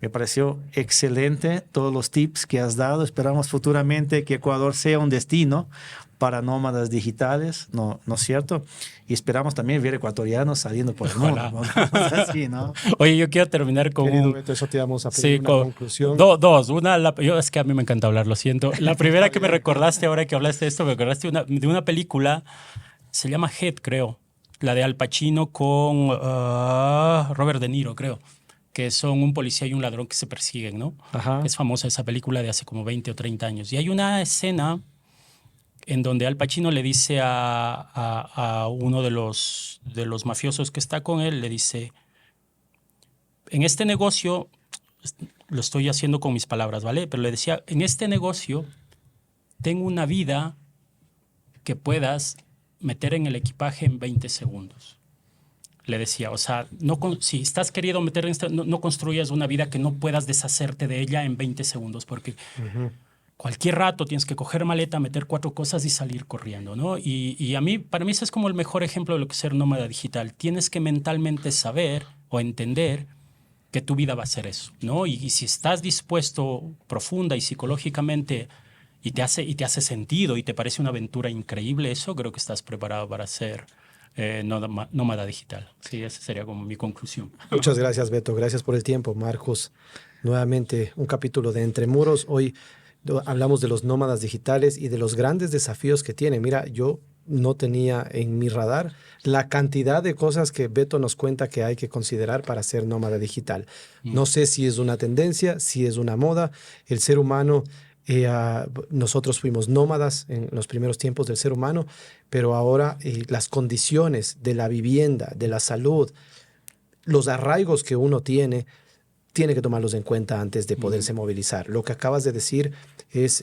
Me pareció excelente todos los tips que has dado. Esperamos futuramente que Ecuador sea un destino para nómadas digitales, ¿no es cierto? Y esperamos también ver ecuatorianos saliendo por el mundo. Así, ¿no? Oye, yo quiero terminar con Querido Beto, eso te vamos a pedir una conclusión. Dos. Una, es que a mí me encanta hablar, lo siento. La primera que me recordaste ahora que hablaste de esto, me recordaste de una película, se llama Head, creo. La de Al Pacino con Robert De Niro, creo. Que son un policía y un ladrón que se persiguen, ¿no? Ajá. Es famosa esa película de hace como 20 o 30 años. Y hay una escena en donde Al Pacino le dice a uno de los mafiosos que está con él, le dice, en este negocio, lo estoy haciendo con mis palabras, ¿vale? Pero le decía, en este negocio tengo una vida que puedas meter en el equipaje en 20 segundos. Le decía, o sea, si estás queriendo meter en esto, no construyas una vida que no puedas deshacerte de ella en 20 segundos, porque cualquier rato tienes que coger maleta, meter 4 cosas y salir corriendo, ¿no? Y para mí ese es como el mejor ejemplo de lo que es ser nómada digital. Tienes que mentalmente saber o entender que tu vida va a ser eso, ¿no? Y si estás dispuesto profunda y psicológicamente y te hace sentido y te parece una aventura increíble, eso creo que estás preparado para ser nómada digital. Sí, esa sería como mi conclusión. Muchas gracias, Beto. Gracias por el tiempo, Marcos. Nuevamente, un capítulo de Entre Muros. Hoy hablamos de los nómadas digitales y de los grandes desafíos que tienen. Mira, yo no tenía en mi radar la cantidad de cosas que Beto nos cuenta que hay que considerar para ser nómada digital. No sé si es una tendencia, si es una moda. El ser humano... nosotros fuimos nómadas en los primeros tiempos del ser humano, pero ahora las condiciones de la vivienda, de la salud, los arraigos que uno tiene que tomarlos en cuenta antes de poderse movilizar. Lo que acabas de decir es,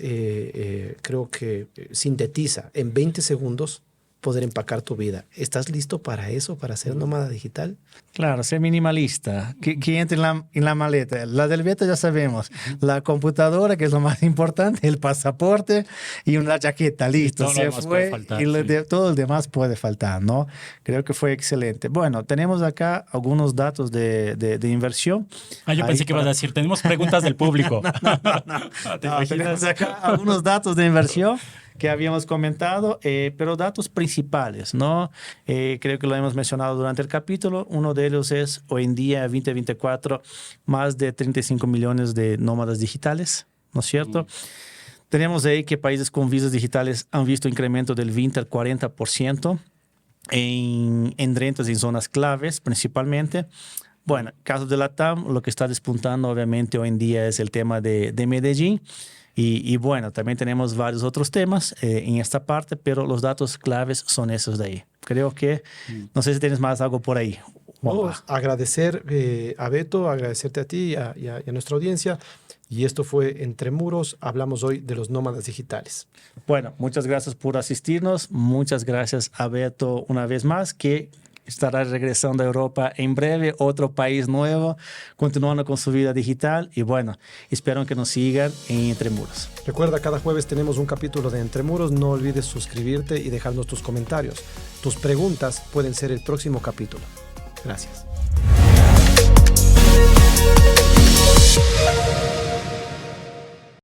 creo que sintetiza en 20 segundos poder empacar tu vida. ¿Estás listo para eso, para ser nómada digital? Claro, ser minimalista, que entre en la maleta. La del Beto ya sabemos, la computadora, que es lo más importante, el pasaporte y una chaqueta, listo, se fue faltar, y todo el demás puede faltar, ¿no? Creo que fue excelente. Bueno, tenemos acá algunos datos de inversión. Yo pensé que ibas a decir, tenemos preguntas del público. No, tenemos acá algunos datos de inversión que habíamos comentado, pero datos principales, ¿no? Creo que lo hemos mencionado durante el capítulo. Uno de ellos es, hoy en día, 2024, más de 35 millones de nómadas digitales, ¿no es cierto? Tenemos ahí que países con visas digitales han visto incremento del 20 al 40% en rentas en zonas claves, principalmente. Bueno, caso de la TAM, lo que está despuntando, obviamente, hoy en día es el tema de Medellín. Y bueno, también tenemos varios otros temas en esta parte, pero los datos claves son esos de ahí. Creo que, no sé si tienes más algo por ahí. Agradecer a Beto, agradecerte a ti y a nuestra audiencia. Y esto fue Entre Muros. Hablamos hoy de los nómadas digitales. Bueno, muchas gracias por asistirnos. Muchas gracias a Beto una vez más, que estará regresando a Europa en breve, otro país nuevo, continuando con su vida digital. Y bueno, espero que nos sigan en Entre Muros. Recuerda, cada jueves tenemos un capítulo de Entre Muros. No olvides suscribirte y dejarnos tus comentarios. Tus preguntas pueden ser el próximo capítulo. Gracias.